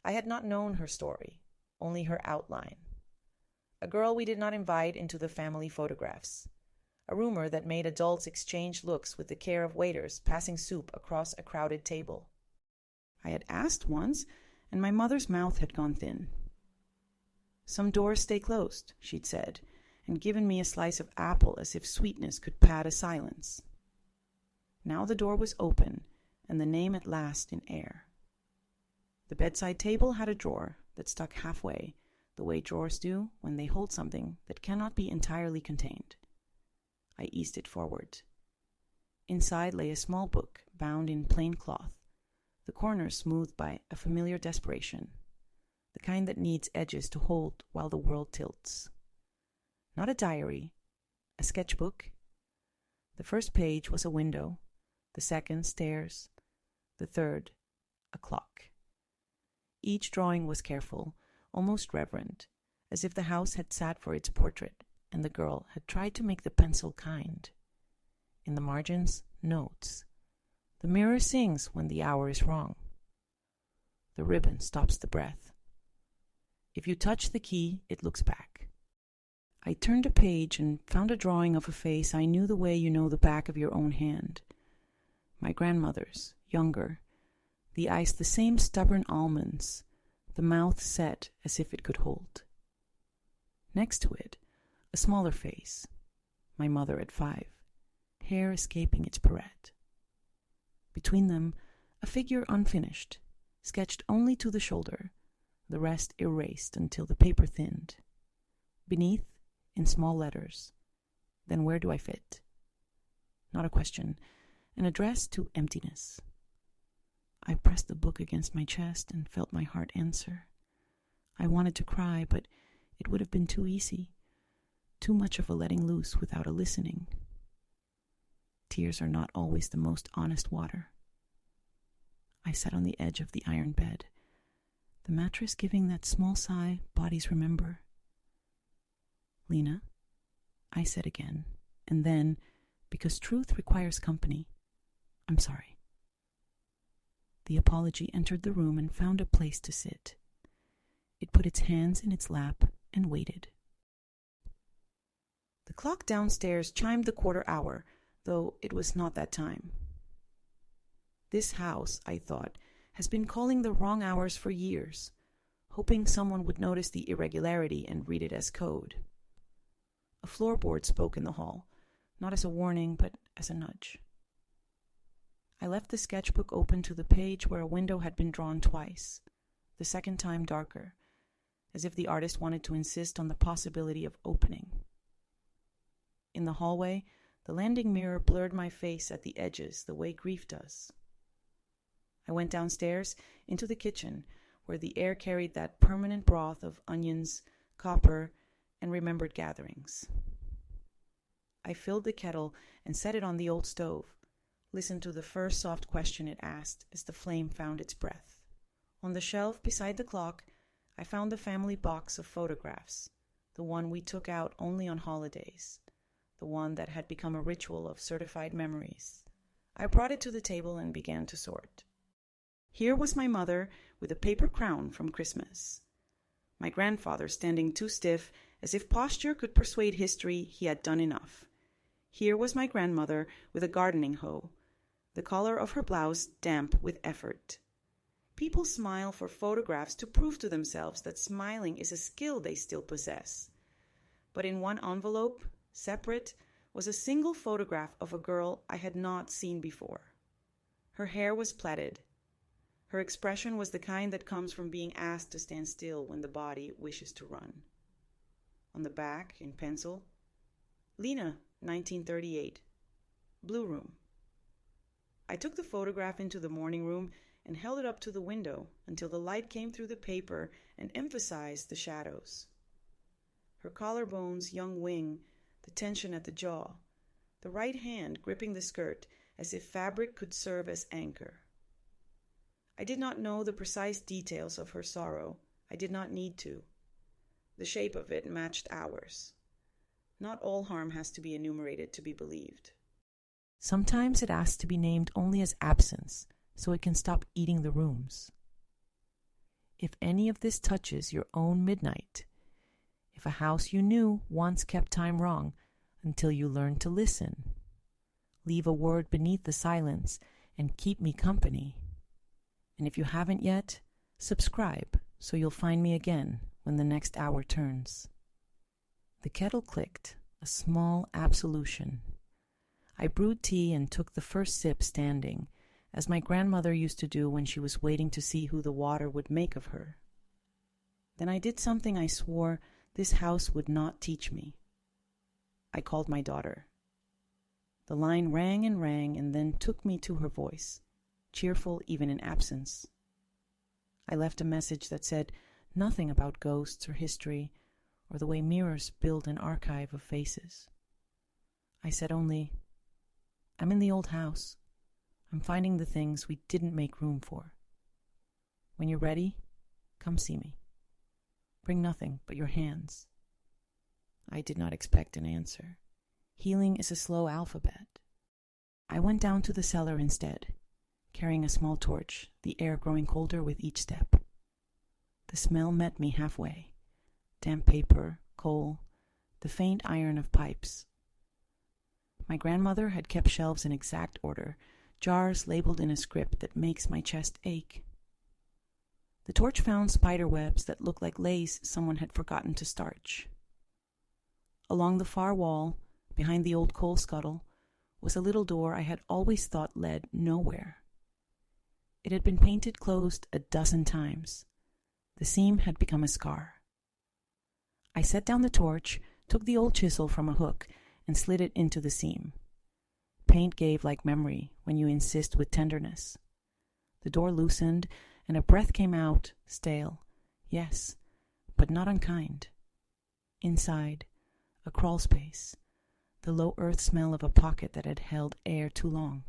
I had not known her story, only her outline. A girl we did not invite into the family photographs. A rumor that made adults exchange looks with the care of waiters passing soup across a crowded table. I had asked once, and my mother's mouth had gone thin. Some doors stay closed, she'd said, and given me a slice of apple as if sweetness could pad a silence. Now the door was open, and the name at last in air. The bedside table had a drawer that stuck halfway, the way drawers do when they hold something that cannot be entirely contained. I eased it forward. Inside lay a small book bound in plain cloth, the corners smoothed by a familiar desperation, the kind that needs edges to hold while the world tilts. Not a diary, a sketchbook. The first page was a window, the second stairs, the third a clock. Each drawing was careful, almost reverent, as if the house had sat for its portrait and the girl had tried to make the pencil kind. In the margins, notes. The mirror sings when the hour is wrong. The ribbon stops the breath. If you touch the key, it looks back. I turned a page and found a drawing of a face I knew the way you know the back of your own hand. My grandmother's, younger, the eyes the same stubborn almonds, the mouth set as if it could hold. Next to it, a smaller face, my mother at 5, hair escaping its barrette. Between them, a figure unfinished, sketched only to the shoulder, the rest erased until the paper thinned. Beneath, in small letters, then where do I fit? Not a question, an address to emptiness. I pressed the book against my chest and felt my heart answer. I wanted to cry, but it would have been too easy, too much of a letting loose without a listening. Tears are not always the most honest water. I sat on the edge of the iron bed, the mattress giving that small sigh bodies remember. Lina, I said again, and then, because truth requires company, I'm sorry. The apology entered the room and found a place to sit. It put its hands in its lap and waited. The clock downstairs chimed the quarter hour, though it was not that time. This house, I thought, has been calling the wrong hours for years, hoping someone would notice the irregularity and read it as code. A floorboard spoke in the hall, not as a warning, but as a nudge. I left the sketchbook open to the page where a window had been drawn twice, the second time darker, as if the artist wanted to insist on the possibility of opening. In the hallway, the landing mirror blurred my face at the edges the way grief does. I went downstairs into the kitchen, where the air carried that permanent broth of onions, copper, and remembered gatherings. I filled the kettle and set it on the old stove, listened to the first soft question it asked as the flame found its breath. On the shelf beside the clock, I found the family box of photographs, the one we took out only on holidays, the one that had become a ritual of certified memories. I brought it to the table and began to sort. Here was my mother with a paper crown from Christmas. My grandfather standing too stiff, as if posture could persuade history he had done enough. Here was my grandmother with a gardening hoe, the collar of her blouse damp with effort. People smile for photographs to prove to themselves that smiling is a skill they still possess. But in one envelope, separate, was a single photograph of a girl I had not seen before. Her hair was plaited. Her expression was the kind that comes from being asked to stand still when the body wishes to run. On the back, in pencil, Lena, 1938, Blue Room. I took the photograph into the morning room and held it up to the window until the light came through the paper and emphasized the shadows. Her collarbones, young wing, the tension at the jaw, the right hand gripping the skirt as if fabric could serve as anchor. I did not know the precise details of her sorrow. I did not need to. The shape of it matched ours. Not all harm has to be enumerated to be believed. Sometimes it asks to be named only as absence, so it can stop eating the rooms. If any of this touches your own midnight, if a house you knew once kept time wrong until you learned to listen, leave a word beneath the silence and keep me company. And if you haven't yet, subscribe so you'll find me again when the next hour turns. The kettle clicked, a small absolution. I brewed tea and took the first sip standing, as my grandmother used to do when she was waiting to see who the water would make of her. Then I did something I swore this house would not teach me. I called my daughter. The line rang and then took me to her voice, cheerful even in absence. I left a message that said nothing about ghosts or history or the way mirrors build an archive of faces. I said only, I'm in the old house. I'm finding the things we didn't make room for. When you're ready, come see me. Bring nothing but your hands. I did not expect an answer. Healing is a slow alphabet. I went down to the cellar instead, carrying a small torch, the air growing colder with each step. The smell met me halfway. Damp paper, coal, the faint iron of pipes. My grandmother had kept shelves in exact order, jars labeled in a script that makes my chest ache. The torch found spider webs that looked like lace someone had forgotten to starch. Along the far wall, behind the old coal scuttle, was a little door I had always thought led nowhere. It had been painted closed a dozen times. The seam had become a scar. I set down the torch, took the old chisel from a hook, and slid it into the seam. Paint gave like memory when you insist with tenderness. The door loosened, and a breath came out, stale, yes, but not unkind. Inside, a crawl space, the low earth smell of a pocket that had held air too long.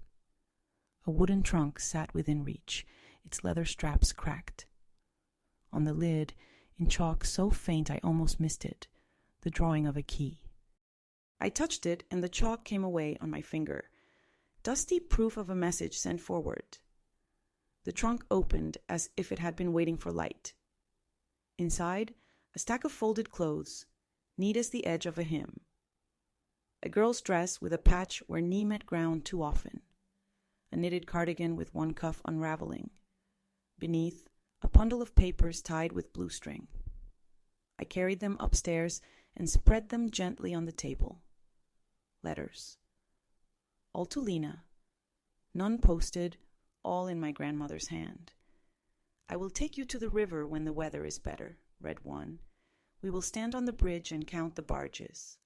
A wooden trunk sat within reach, its leather straps cracked. On the lid, in chalk so faint I almost missed it, the drawing of a key. I touched it, and the chalk came away on my finger. Dusty proof of a message sent forward. The trunk opened as if it had been waiting for light. Inside, a stack of folded clothes, neat as the edge of a hymn. A girl's dress with a patch where knee met ground too often. A knitted cardigan with one cuff unraveling. Beneath, a bundle of papers tied with blue string. I carried them upstairs and spread them gently on the table. Letters. All to Lena, none posted, all in my grandmother's hand. "I will take you to the river when the weather is better," read one. "We will stand on the bridge and count the barges."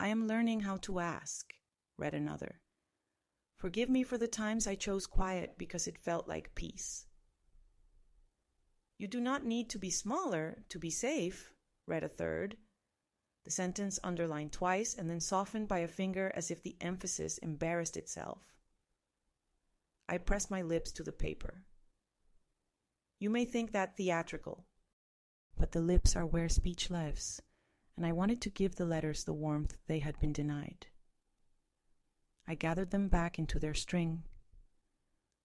"I am learning how to ask," read another. "Forgive me for the times I chose quiet because it felt like peace." "You do not need to be smaller to be safe," read a third. The sentence underlined twice and then softened by a finger as if the emphasis embarrassed itself. I pressed my lips to the paper. You may think that theatrical, but the lips are where speech lives, and I wanted to give the letters the warmth they had been denied. I gathered them back into their string.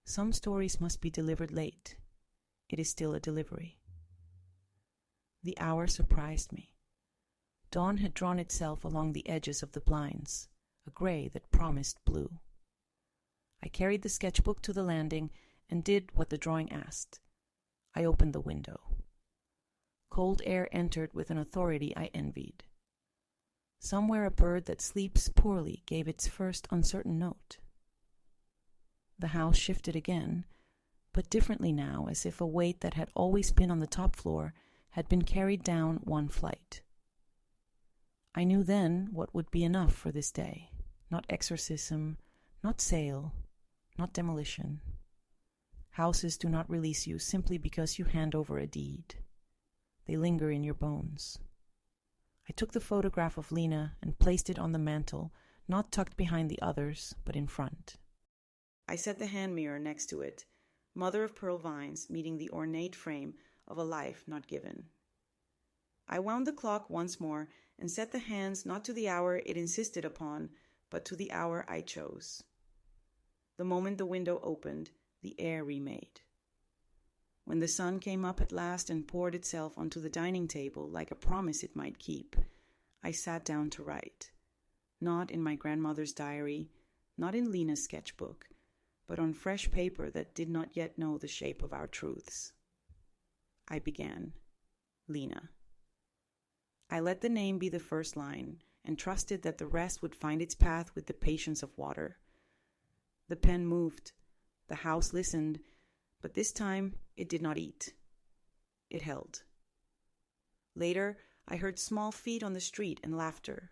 Some stories must be delivered late. It is still a delivery. The hour surprised me. Dawn had drawn itself along the edges of the blinds, a gray that promised blue. I carried the sketchbook to the landing and did what the drawing asked. I opened the window. Cold air entered with an authority I envied. Somewhere a bird that sleeps poorly gave its first uncertain note. The house shifted again, but differently now, as if a weight that had always been on the top floor had been carried down one flight. I knew then what would be enough for this day. Not exorcism, not sale, not demolition. Houses do not release you simply because you hand over a deed. They linger in your bones. I took the photograph of Lena and placed it on the mantel, not tucked behind the others, but in front. I set the hand mirror next to it, mother of pearl vines meeting the ornate frame of a life not given. I wound the clock once more and set the hands not to the hour it insisted upon, but to the hour I chose. The moment the window opened, the air remade. When the sun came up at last and poured itself onto the dining table like a promise it might keep, I sat down to write. Not in my grandmother's diary, not in Lena's sketchbook, but on fresh paper that did not yet know the shape of our truths. I began, Lena. I let the name be the first line and trusted that the rest would find its path with the patience of water. The pen moved. The house listened, but this time it did not eat. It held. Later, I heard small feet on the street and laughter.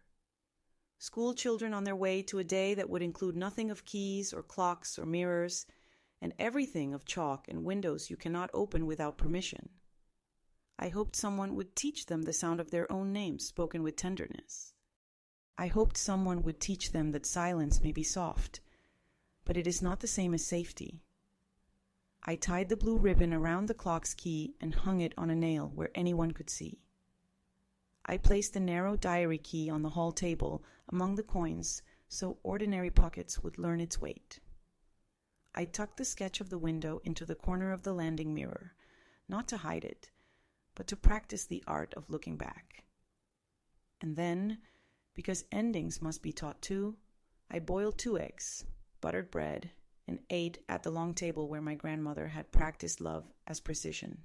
School children on their way to a day that would include nothing of keys or clocks or mirrors, and everything of chalk and windows you cannot open without permission. I hoped someone would teach them the sound of their own names spoken with tenderness. I hoped someone would teach them that silence may be soft, but it is not the same as safety. I tied the blue ribbon around the clock's key and hung it on a nail where anyone could see. I placed the narrow diary key on the hall table among the coins so ordinary pockets would learn its weight. I tucked the sketch of the window into the corner of the landing mirror, not to hide it, but to practice the art of looking back. And then, because endings must be taught too, I boiled 2 eggs, buttered bread, and ate at the long table where my grandmother had practiced love as precision.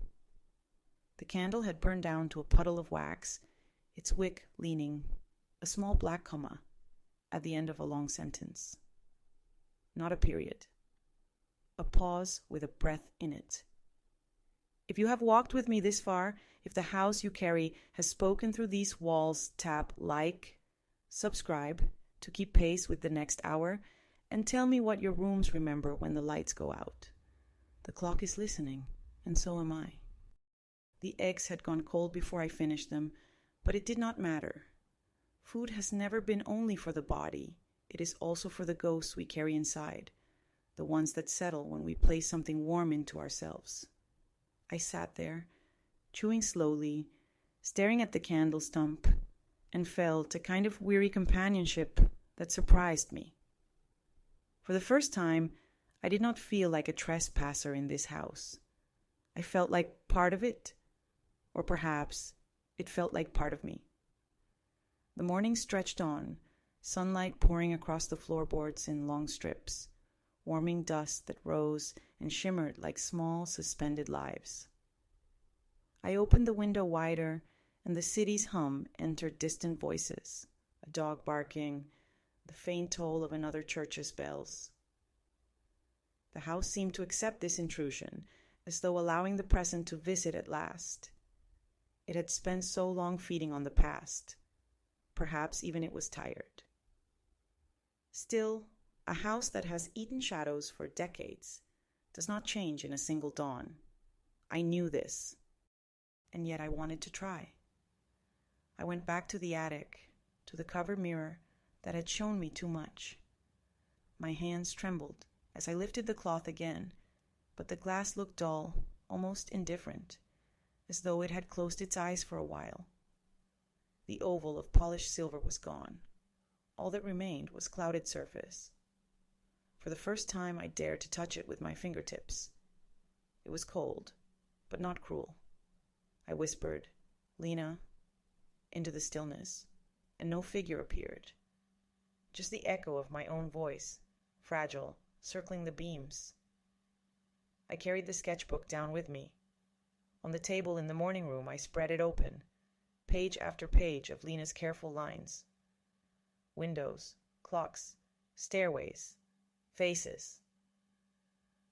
The candle had burned down to a puddle of wax, its wick leaning, a small black comma, at the end of a long sentence. Not a period. A pause with a breath in it. If you have walked with me this far, if the house you carry has spoken through these walls, tap like, subscribe to keep pace with the next hour, and tell me what your rooms remember when the lights go out. The clock is listening, and so am I. The eggs had gone cold before I finished them, but it did not matter. Food has never been only for the body. It is also for the ghosts we carry inside, the ones that settle when we place something warm into ourselves. I sat there, chewing slowly, staring at the candle stump, and felt a kind of weary companionship that surprised me. For the first time, I did not feel like a trespasser in this house. I felt like part of it, or perhaps it felt like part of me. The morning stretched on, sunlight pouring across the floorboards in long strips, warming dust that rose and shimmered like small suspended lives. I opened the window wider, and the city's hum entered distant voices, a dog barking, the faint toll of another church's bells. The house seemed to accept this intrusion, as though allowing the present to visit at last. It had spent so long feeding on the past. Perhaps even it was tired. Still, a house that has eaten shadows for decades does not change in a single dawn. I knew this, and yet I wanted to try. I went back to the attic, to the covered mirror that had shown me too much. My hands trembled as I lifted the cloth again, but the glass looked dull, almost indifferent, as though it had closed its eyes for a while. The oval of polished silver was gone. All that remained was clouded surface. For the first time, I dared to touch it with my fingertips. It was cold, but not cruel. I whispered, "Lena," into the stillness, and no figure appeared. Just the echo of my own voice, fragile, circling the beams. I carried the sketchbook down with me. On the table in the morning room, I spread it open, page after page of Lena's careful lines. Windows, clocks, stairways, faces.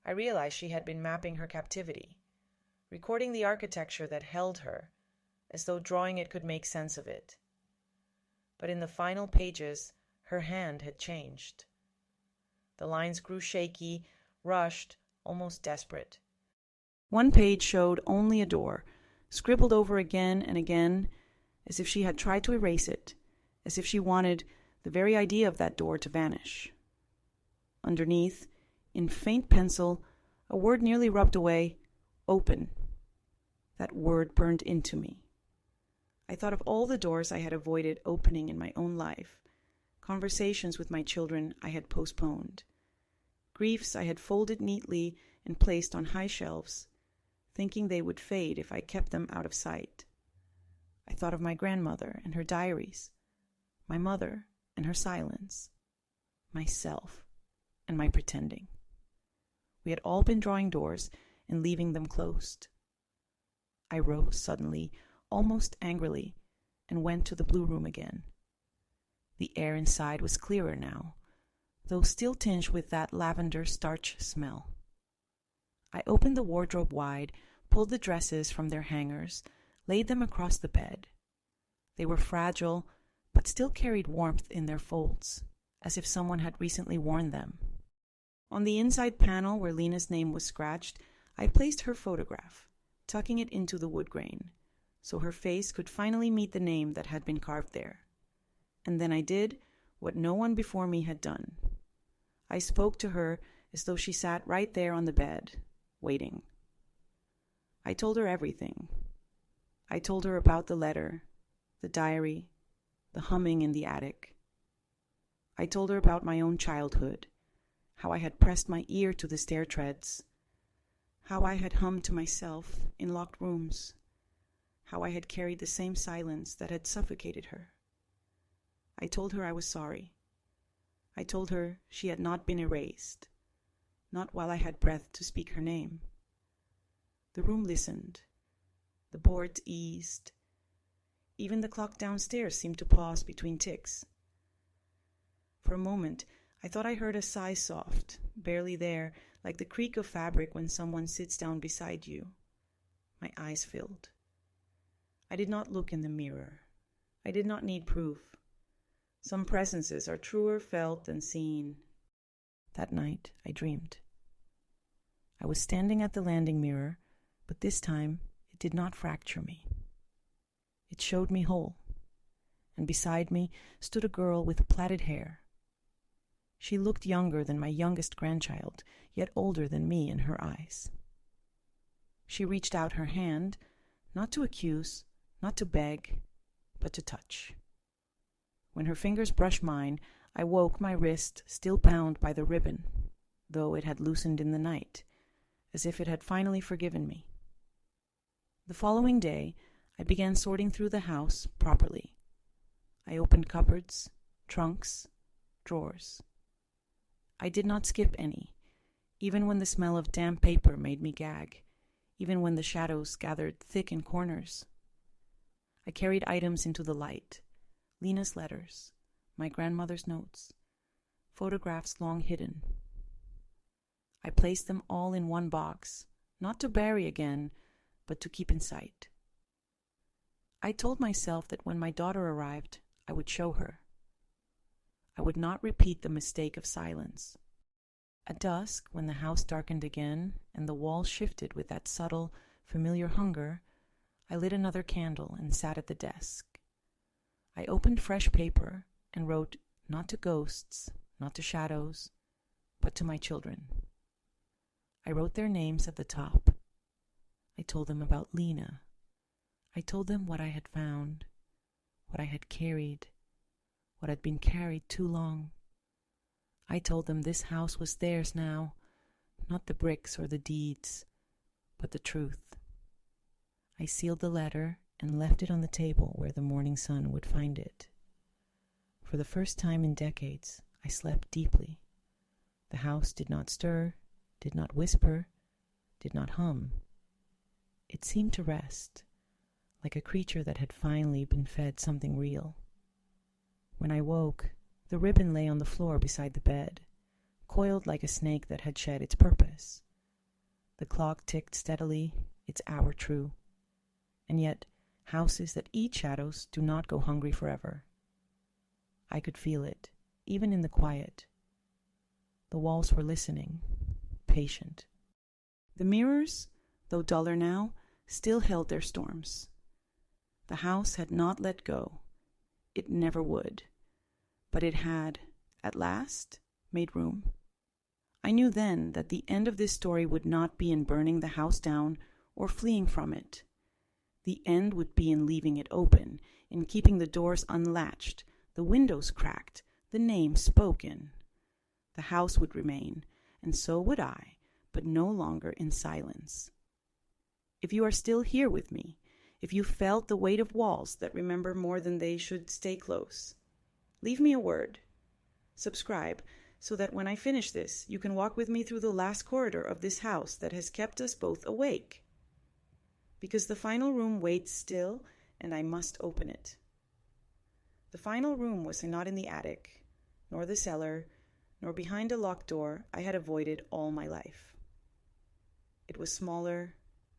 I realized she had been mapping her captivity, recording the architecture that held her, as though drawing it could make sense of it. But in the final pages, her hand had changed. The lines grew shaky, rushed, almost desperate. One page showed only a door, scribbled over again and again, as if she had tried to erase it, as if she wanted the very idea of that door to vanish. Underneath, in faint pencil, a word nearly rubbed away, "Open." That word burned into me. I thought of all the doors I had avoided opening in my own life, conversations with my children I had postponed, griefs I had folded neatly and placed on high shelves, thinking they would fade if I kept them out of sight. I thought of my grandmother and her diaries, my mother and her silence, myself and my pretending. We had all been drawing doors and leaving them closed. I rose suddenly, almost angrily, and went to the blue room again. The air inside was clearer now, though still tinged with that lavender starch smell. I opened the wardrobe wide, pulled the dresses from their hangers, laid them across the bed. They were fragile, but still carried warmth in their folds, as if someone had recently worn them. On the inside panel where Lena's name was scratched, I placed her photograph, tucking it into the wood grain, so her face could finally meet the name that had been carved there. And then I did what no one before me had done. I spoke to her as though she sat right there on the bed, waiting. I told her everything. I told her about the letter, the diary, the humming in the attic. I told her about my own childhood, how I had pressed my ear to the stair treads, how I had hummed to myself in locked rooms, how I had carried the same silence that had suffocated her. I told her I was sorry. I told her she had not been erased, not while I had breath to speak her name. The room listened. The boards eased. Even the clock downstairs seemed to pause between ticks. For a moment, I thought I heard a sigh soft, barely there, like the creak of fabric when someone sits down beside you. My eyes filled. I did not look in the mirror. I did not need proof. Some presences are truer felt than seen. That night, I dreamed. I was standing at the landing mirror, but this time it did not fracture me. It showed me whole, and beside me stood a girl with plaited hair. She looked younger than my youngest grandchild, yet older than me in her eyes. She reached out her hand, not to accuse, not to beg, but to touch. When her fingers brushed mine, I woke my wrist still bound by the ribbon, though it had loosened in the night, as if it had finally forgiven me. The following day, I began sorting through the house properly. I opened cupboards, trunks, drawers. I did not skip any, even when the smell of damp paper made me gag, even when the shadows gathered thick in corners. I carried items into the light, Lena's letters, my grandmother's notes, photographs long hidden. I placed them all in one box, not to bury again, but to keep in sight. I told myself that when my daughter arrived, I would show her. I would not repeat the mistake of silence. At dusk, when the house darkened again and the walls shifted with that subtle, familiar hunger, I lit another candle and sat at the desk. I opened fresh paper and wrote not to ghosts, not to shadows, but to my children. I wrote their names at the top. I told them about Lena. I told them what I had found, what I had carried, what had been carried too long. I told them this house was theirs now, not the bricks or the deeds, but the truth. I sealed the letter and left it on the table where the morning sun would find it. For the first time in decades, I slept deeply. The house did not stir, did not whisper, did not hum. It seemed to rest, like a creature that had finally been fed something real. When I woke, the ribbon lay on the floor beside the bed, coiled like a snake that had shed its purpose. The clock ticked steadily, its hour true. And yet, houses that eat shadows do not go hungry forever. I could feel it, even in the quiet. The walls were listening, patient. The mirrors, though duller now, still held their storms. The house had not let go. It never would. But it had, at last, made room. I knew then that the end of this story would not be in burning the house down or fleeing from it. The end would be in leaving it open, in keeping the doors unlatched, the windows cracked, the name spoken. The house would remain, and so would I, but no longer in silence. If you are still here with me, if you felt the weight of walls that remember more than they should stay close, leave me a word. Subscribe, so that when I finish this, you can walk with me through the last corridor of this house that has kept us both awake. Because the final room waits still, and I must open it. The final room was not in the attic, nor the cellar, nor behind a locked door I had avoided all my life. It was smaller,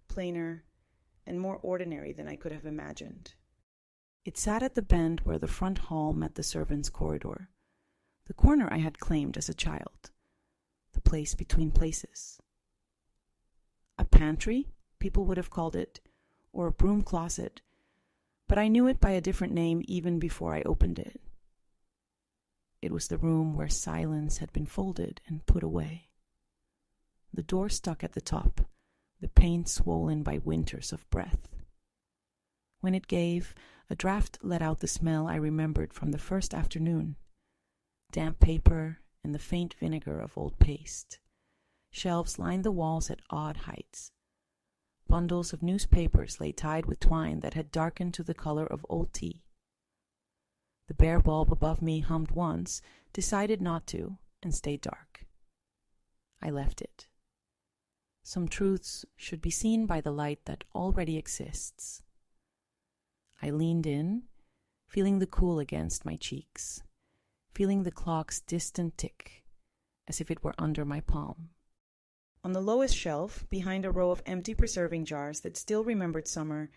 plainer, and more ordinary than I could have imagined. It sat at the bend where the front hall met the servants' corridor, the corner I had claimed as a child, the place between places. A pantry, people would have called it, or a broom closet, but I knew it by a different name even before I opened it. It was the room where silence had been folded and put away. The door stuck at the top, the paint swollen by winters of breath. When it gave, a draft let out the smell I remembered from the first afternoon. Damp paper and the faint vinegar of old paste. Shelves lined the walls at odd heights. Bundles of newspapers lay tied with twine that had darkened to the color of old tea. The bare bulb above me hummed once, decided not to, and stayed dark. I left it. Some truths should be seen by the light that already exists. I leaned in, feeling the cool against my cheeks, feeling the clock's distant tick, as if it were under my palm. On the lowest shelf, behind a row of empty preserving jars that still remembered summer,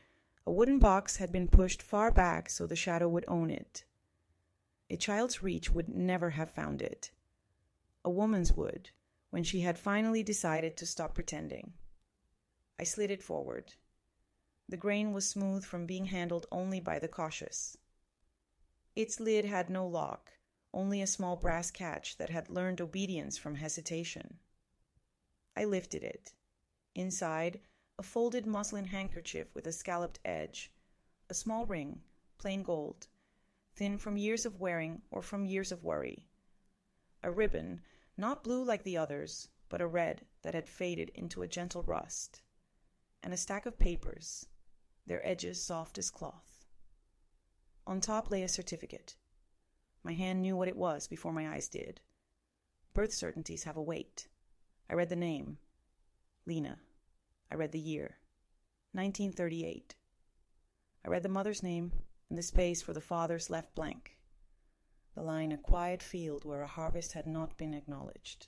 a wooden box had been pushed far back so the shadow would own it. A child's reach would never have found it. A woman's would, when she had finally decided to stop pretending. I slid it forward. The grain was smooth from being handled only by the cautious. Its lid had no lock, only a small brass catch that had learned obedience from hesitation. I lifted it. Inside, a folded muslin handkerchief with a scalloped edge, a small ring, plain gold, thin from years of wearing or from years of worry. A ribbon, not blue like the others, but a red that had faded into a gentle rust. And a stack of papers, their edges soft as cloth. On top lay a certificate. My hand knew what it was before my eyes did. Birth certainties have a weight. I read the name, Lena. I read the year, 1938. I read the mother's name and the space for the father's left blank. The line, a quiet field where a harvest had not been acknowledged.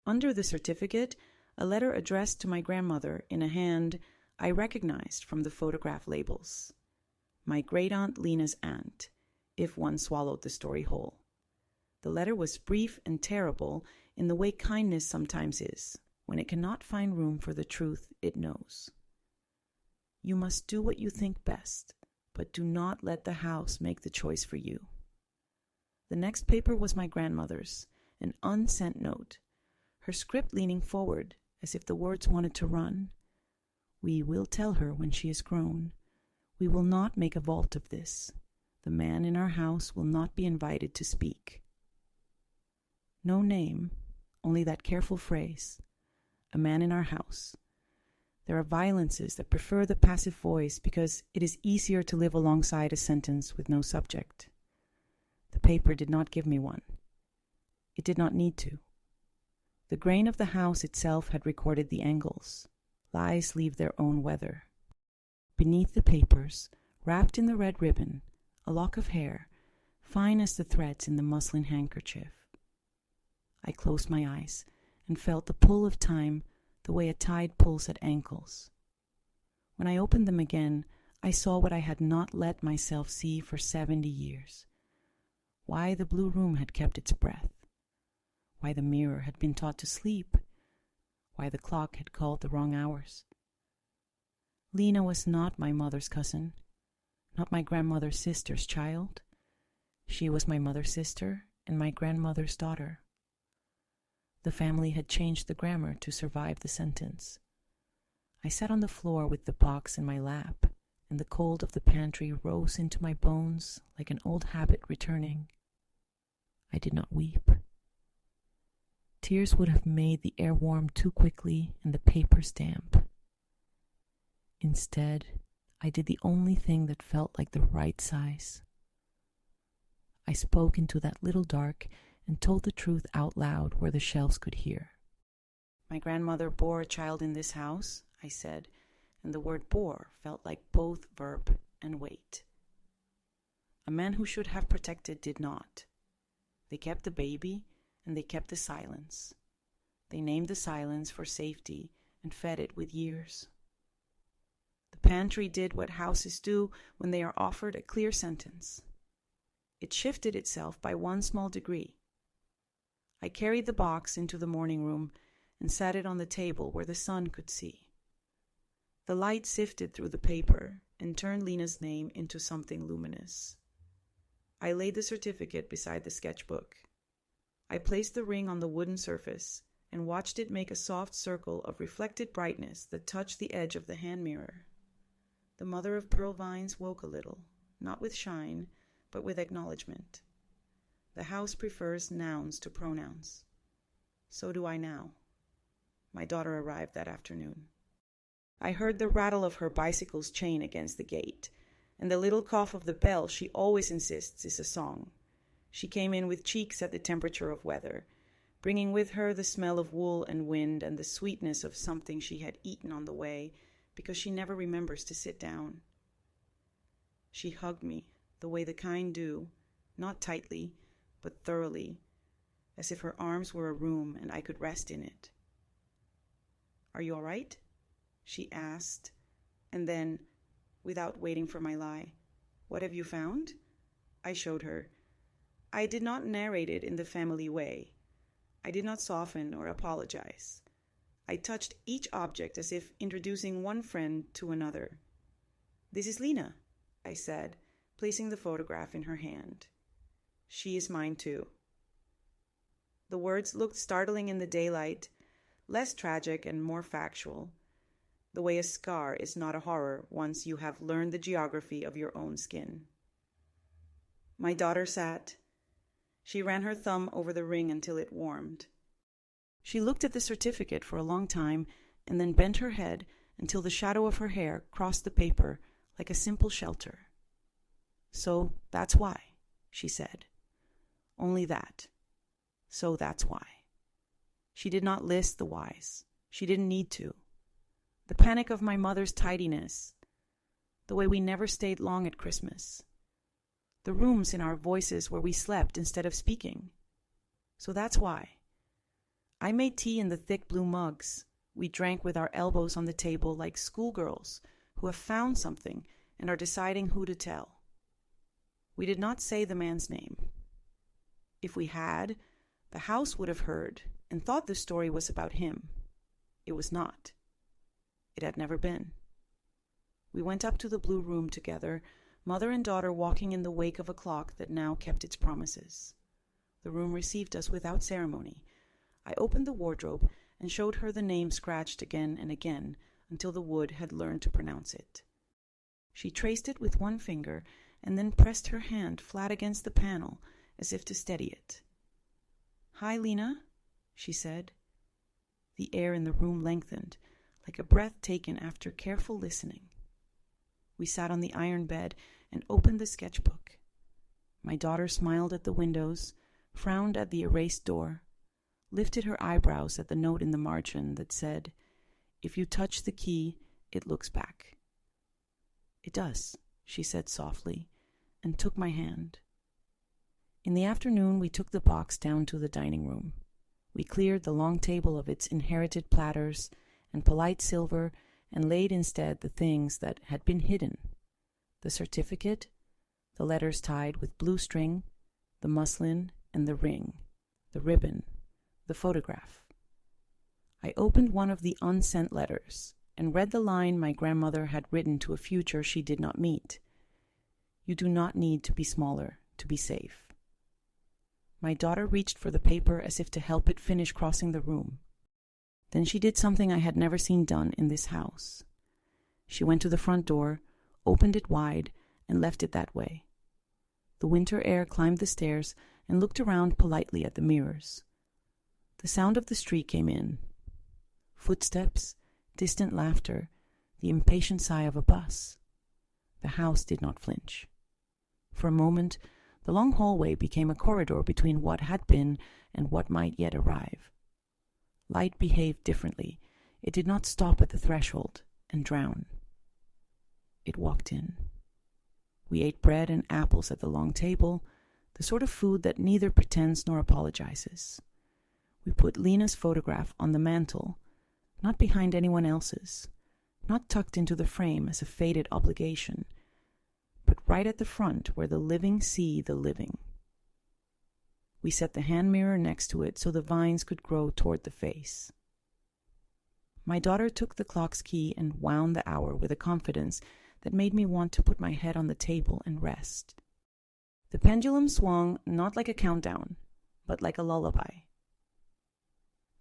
Under the certificate, a letter addressed to my grandmother in a hand I recognized from the photograph labels. My great-aunt Lena's aunt, if one swallowed the story whole. The letter was brief and terrible in the way kindness sometimes is, when it cannot find room for the truth it knows. You must do what you think best, but do not let the house make the choice for you. The next paper was my grandmother's, an unsent note, her script leaning forward as if the words wanted to run. We will tell her when she is grown. We will not make a vault of this. The man in our house will not be invited to speak. No name, only that careful phrase, a man in our house. There are violences that prefer the passive voice because it is easier to live alongside a sentence with no subject. The paper did not give me one. It did not need to. The grain of the house itself had recorded the angles. Lies leave their own weather. Beneath the papers, wrapped in the red ribbon, a lock of hair, fine as the threads in the muslin handkerchief. I closed my eyes and felt the pull of time the way a tide pulls at ankles. When I opened them again, I saw what I had not let myself see for 70 years. Why the blue room had kept its breath. Why the mirror had been taught to sleep. Why the clock had called the wrong hours. Lena was not my mother's cousin, not my grandmother's sister's child. She was my mother's sister and my grandmother's daughter. The family had changed the grammar to survive the sentence. I sat on the floor with the box in my lap, and the cold of the pantry rose into my bones like an old habit returning. I did not weep. Tears would have made the air warm too quickly and the papers damp. Instead, I did the only thing that felt like the right size. I spoke into that little dark and told the truth out loud where the shelves could hear. My grandmother bore a child in this house, I said, and the word bore felt like both verb and weight. A man who should have protected did not. They kept the baby, and they kept the silence. They named the silence for safety and fed it with years. The pantry did what houses do when they are offered a clear sentence. It shifted itself by one small degree. I carried the box into the morning room and sat it on the table where the sun could see. The light sifted through the paper and turned Lena's name into something luminous. I laid the certificate beside the sketchbook. I placed the ring on the wooden surface and watched it make a soft circle of reflected brightness that touched the edge of the hand mirror. The mother of pearl vines woke a little, not with shine, but with acknowledgement. The house prefers nouns to pronouns. So do I now. My daughter arrived that afternoon. I heard the rattle of her bicycle's chain against the gate, and the little cough of the bell she always insists is a song. She came in with cheeks at the temperature of weather, bringing with her the smell of wool and wind and the sweetness of something she had eaten on the way, because she never remembers to sit down. She hugged me, the way the kind do, not tightly, but thoroughly, as if her arms were a room and I could rest in it. "Are you all right?" she asked, and then, without waiting for my lie, "What have you found?" I showed her. I did not narrate it in the family way. I did not soften or apologize. I touched each object as if introducing one friend to another. "This is Lena," I said, placing the photograph in her hand. "She is mine too." The words looked startling in the daylight, less tragic and more factual, the way a scar is not a horror once you have learned the geography of your own skin. My daughter sat. She ran her thumb over the ring until it warmed. She looked at the certificate for a long time and then bent her head until the shadow of her hair crossed the paper like a simple shelter. "So that's why," she said. "Only that. So that's why." She did not list the whys. She didn't need to. The panic of my mother's tidiness. The way we never stayed long at Christmas. The rooms in our voices where we slept instead of speaking. So that's why. I made tea in the thick blue mugs. We drank with our elbows on the table like schoolgirls who have found something and are deciding who to tell. We did not say the man's name. If we had, the house would have heard and thought the story was about him. It was not. It had never been. We went up to the blue room together, mother and daughter walking in the wake of a clock that now kept its promises. The room received us without ceremony. I opened the wardrobe and showed her the name scratched again and again until the wood had learned to pronounce it. She traced it with one finger and then pressed her hand flat against the panel as if to steady it. "Hi, Lena," she said. The air in the room lengthened, like a breath taken after careful listening. We sat on the iron bed and opened the sketchbook. My daughter smiled at the windows, frowned at the erased door, lifted her eyebrows at the note in the margin that said, "If you touch the key, it looks back." "It does," she said softly, and took my hand. In the afternoon, we took the box down to the dining room. We cleared the long table of its inherited platters and polite silver and laid instead the things that had been hidden: the certificate, the letters tied with blue string, the muslin and the ring, the ribbon, the photograph. I opened one of the unsent letters and read the line my grandmother had written to a future she did not meet. "You do not need to be smaller to be safe." My daughter reached for the paper as if to help it finish crossing the room. Then she did something I had never seen done in this house. She went to the front door, opened it wide, and left it that way. The winter air climbed the stairs and looked around politely at the mirrors. The sound of the street came in. Footsteps, distant laughter, the impatient sigh of a bus. The house did not flinch. For a moment, the long hallway became a corridor between what had been and what might yet arrive. Light behaved differently. It did not stop at the threshold and drown. It walked in. We ate bread and apples at the long table, the sort of food that neither pretends nor apologizes. We put Lena's photograph on the mantel, not behind anyone else's, not tucked into the frame as a faded obligation, but right at the front where the living see the living. We set the hand mirror next to it so the vines could grow toward the face. My daughter took the clock's key and wound the hour with a confidence that made me want to put my head on the table and rest. The pendulum swung not like a countdown, but like a lullaby.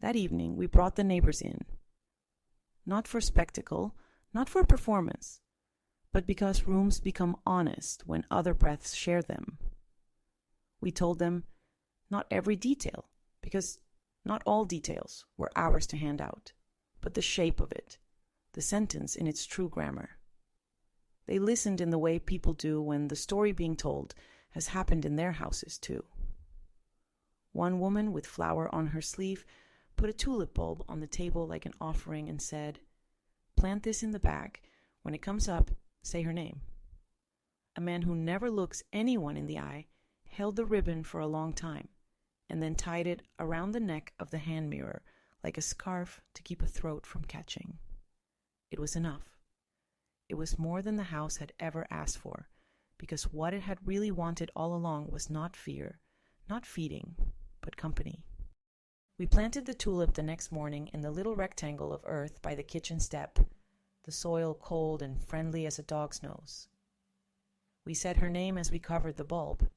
That evening we brought the neighbors in, not for spectacle, not for performance, but because rooms become honest when other breaths share them. We told them not every detail, because not all details were ours to hand out, but the shape of it, the sentence in its true grammar. They listened in the way people do when the story being told has happened in their houses too. One woman with flower on her sleeve put a tulip bulb on the table like an offering and said, "Plant this in the bag. When it comes up, say her name." A man who never looks anyone in the eye held the ribbon for a long time and then tied it around the neck of the hand mirror like a scarf to keep a throat from catching. It was enough. It was more than the house had ever asked for, because what it had really wanted all along was not fear, not feeding, but company. We planted the tulip the next morning in the little rectangle of earth by the kitchen step, the soil cold and friendly as a dog's nose. We said her name as we covered the bulb.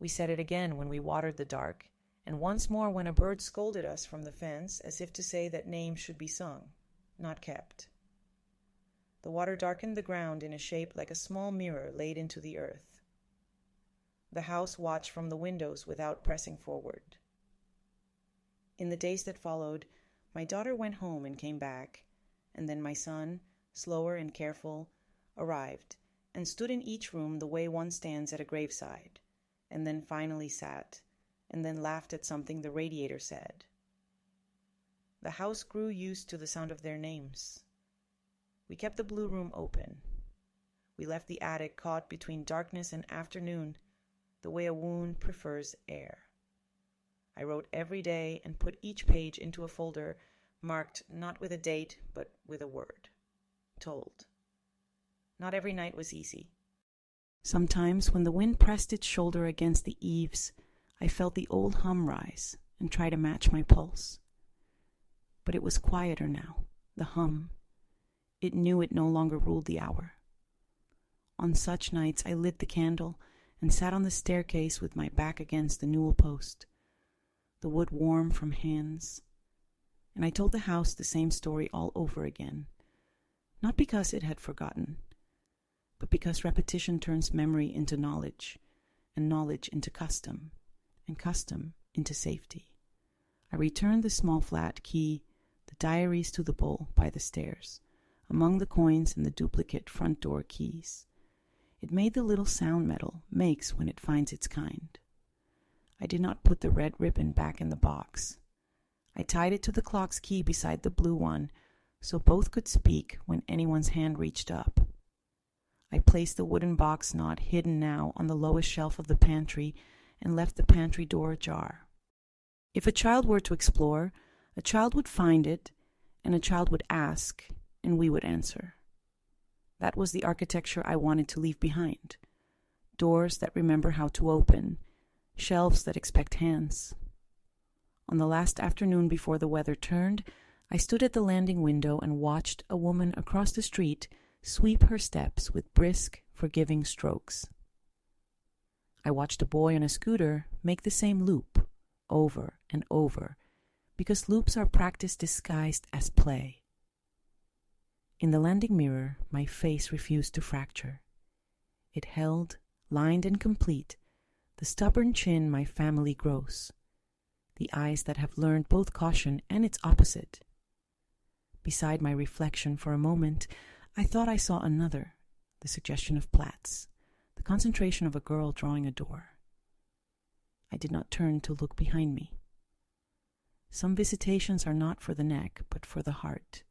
We said it again when we watered the dark, and once more when a bird scolded us from the fence as if to say that names should be sung, not kept. The water darkened the ground in a shape like a small mirror laid into the earth. The house watched from the windows without pressing forward. In the days that followed, my daughter went home and came back, and then my son, slower and careful, arrived and stood in each room the way one stands at a graveside, and then finally sat, and then laughed at something the radiator said. The house grew used to the sound of their names. We kept the blue room open. We left the attic caught between darkness and afternoon, the way a wound prefers air. I wrote every day and put each page into a folder marked not with a date, but with a word. Told. Not every night was easy. Sometimes, when the wind pressed its shoulder against the eaves, I felt the old hum rise and try to match my pulse. But it was quieter now, the hum. It knew it no longer ruled the hour. On such nights, I lit the candle and sat on the staircase with my back against the newel post, the wood warm from hands, and I told the house the same story all over again, not because it had forgotten, but because repetition turns memory into knowledge, and knowledge into custom, and custom into safety. I returned the small flat key, the diaries to the bowl by the stairs, among the coins and the duplicate front door keys. It made the little sound metal makes when it finds its kind. I did not put the red ribbon back in the box. I tied it to the clock's key beside the blue one, so both could speak when anyone's hand reached up. I placed the wooden box knot hidden now on the lowest shelf of the pantry and left the pantry door ajar. If a child were to explore, a child would find it, and a child would ask, and we would answer. That was the architecture I wanted to leave behind. Doors that remember how to open, shelves that expect hands. On the last afternoon before the weather turned, I stood at the landing window and watched a woman across the street sweep her steps with brisk, forgiving strokes. I watched a boy on a scooter make the same loop, over and over, because loops are practice disguised as play. In the landing mirror, my face refused to fracture. It held, lined and complete, the stubborn chin my family grows, the eyes that have learned both caution and its opposite. Beside my reflection for a moment, I thought I saw another, the suggestion of plaits, the concentration of a girl drawing a door. I did not turn to look behind me. Some visitations are not for the neck, but for the heart.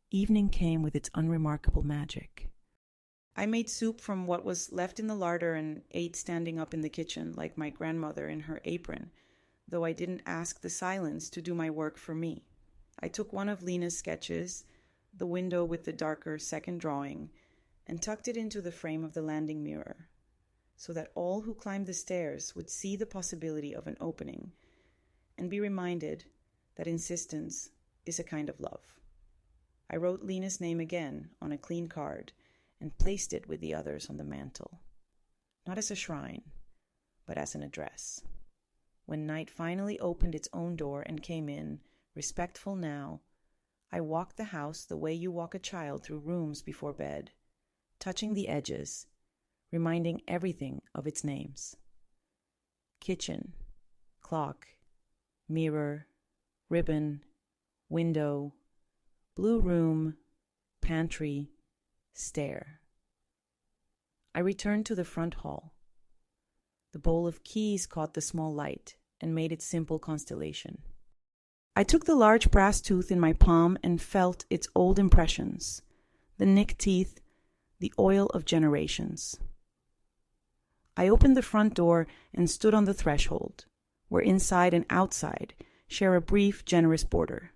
Evening came with its unremarkable magic. I made soup from what was left in the larder and ate standing up in the kitchen like my grandmother in her apron, though I didn't ask the silence to do my work for me. I took one of Lena's sketches, the window with the darker second drawing, and tucked it into the frame of the landing mirror, so that all who climbed the stairs would see the possibility of an opening and be reminded that insistence is a kind of love. I wrote Lena's name again on a clean card and placed it with the others on the mantel, not as a shrine, but as an address. When night finally opened its own door and came in, respectful now, I walked the house the way you walk a child through rooms before bed, touching the edges, reminding everything of its names. Kitchen, clock, mirror, ribbon, window, blue room, pantry, stair. I returned to the front hall. The bowl of keys caught the small light and made its simple constellation. I took the large brass tooth in my palm and felt its old impressions, the nicked teeth, the oil of generations. I opened the front door and stood on the threshold, where inside and outside share a brief, generous border.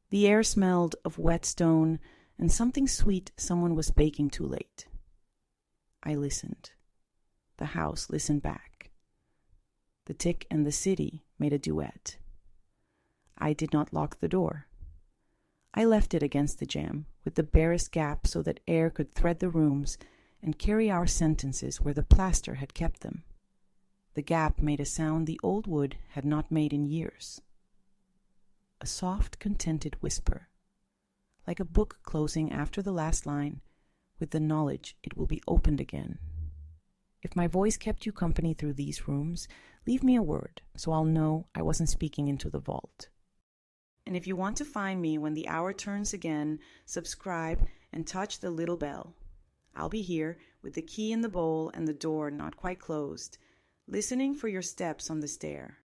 The air smelled of wet stone and something sweet someone was baking too late. I listened. The house listened back. The tick and the city made a duet. I did not lock the door. I left it against the jamb, with the barest gap so that air could thread the rooms and carry our sentences where the plaster had kept them. The gap made a sound the old wood had not made in years. A soft, contented whisper, like a book closing after the last line, with the knowledge it will be opened again. If my voice kept you company through these rooms, leave me a word, so I'll know I wasn't speaking into the vault. And if you want to find me when the hour turns again, subscribe and touch the little bell. I'll be here with the key in the bowl and the door not quite closed, listening for your steps on the stair.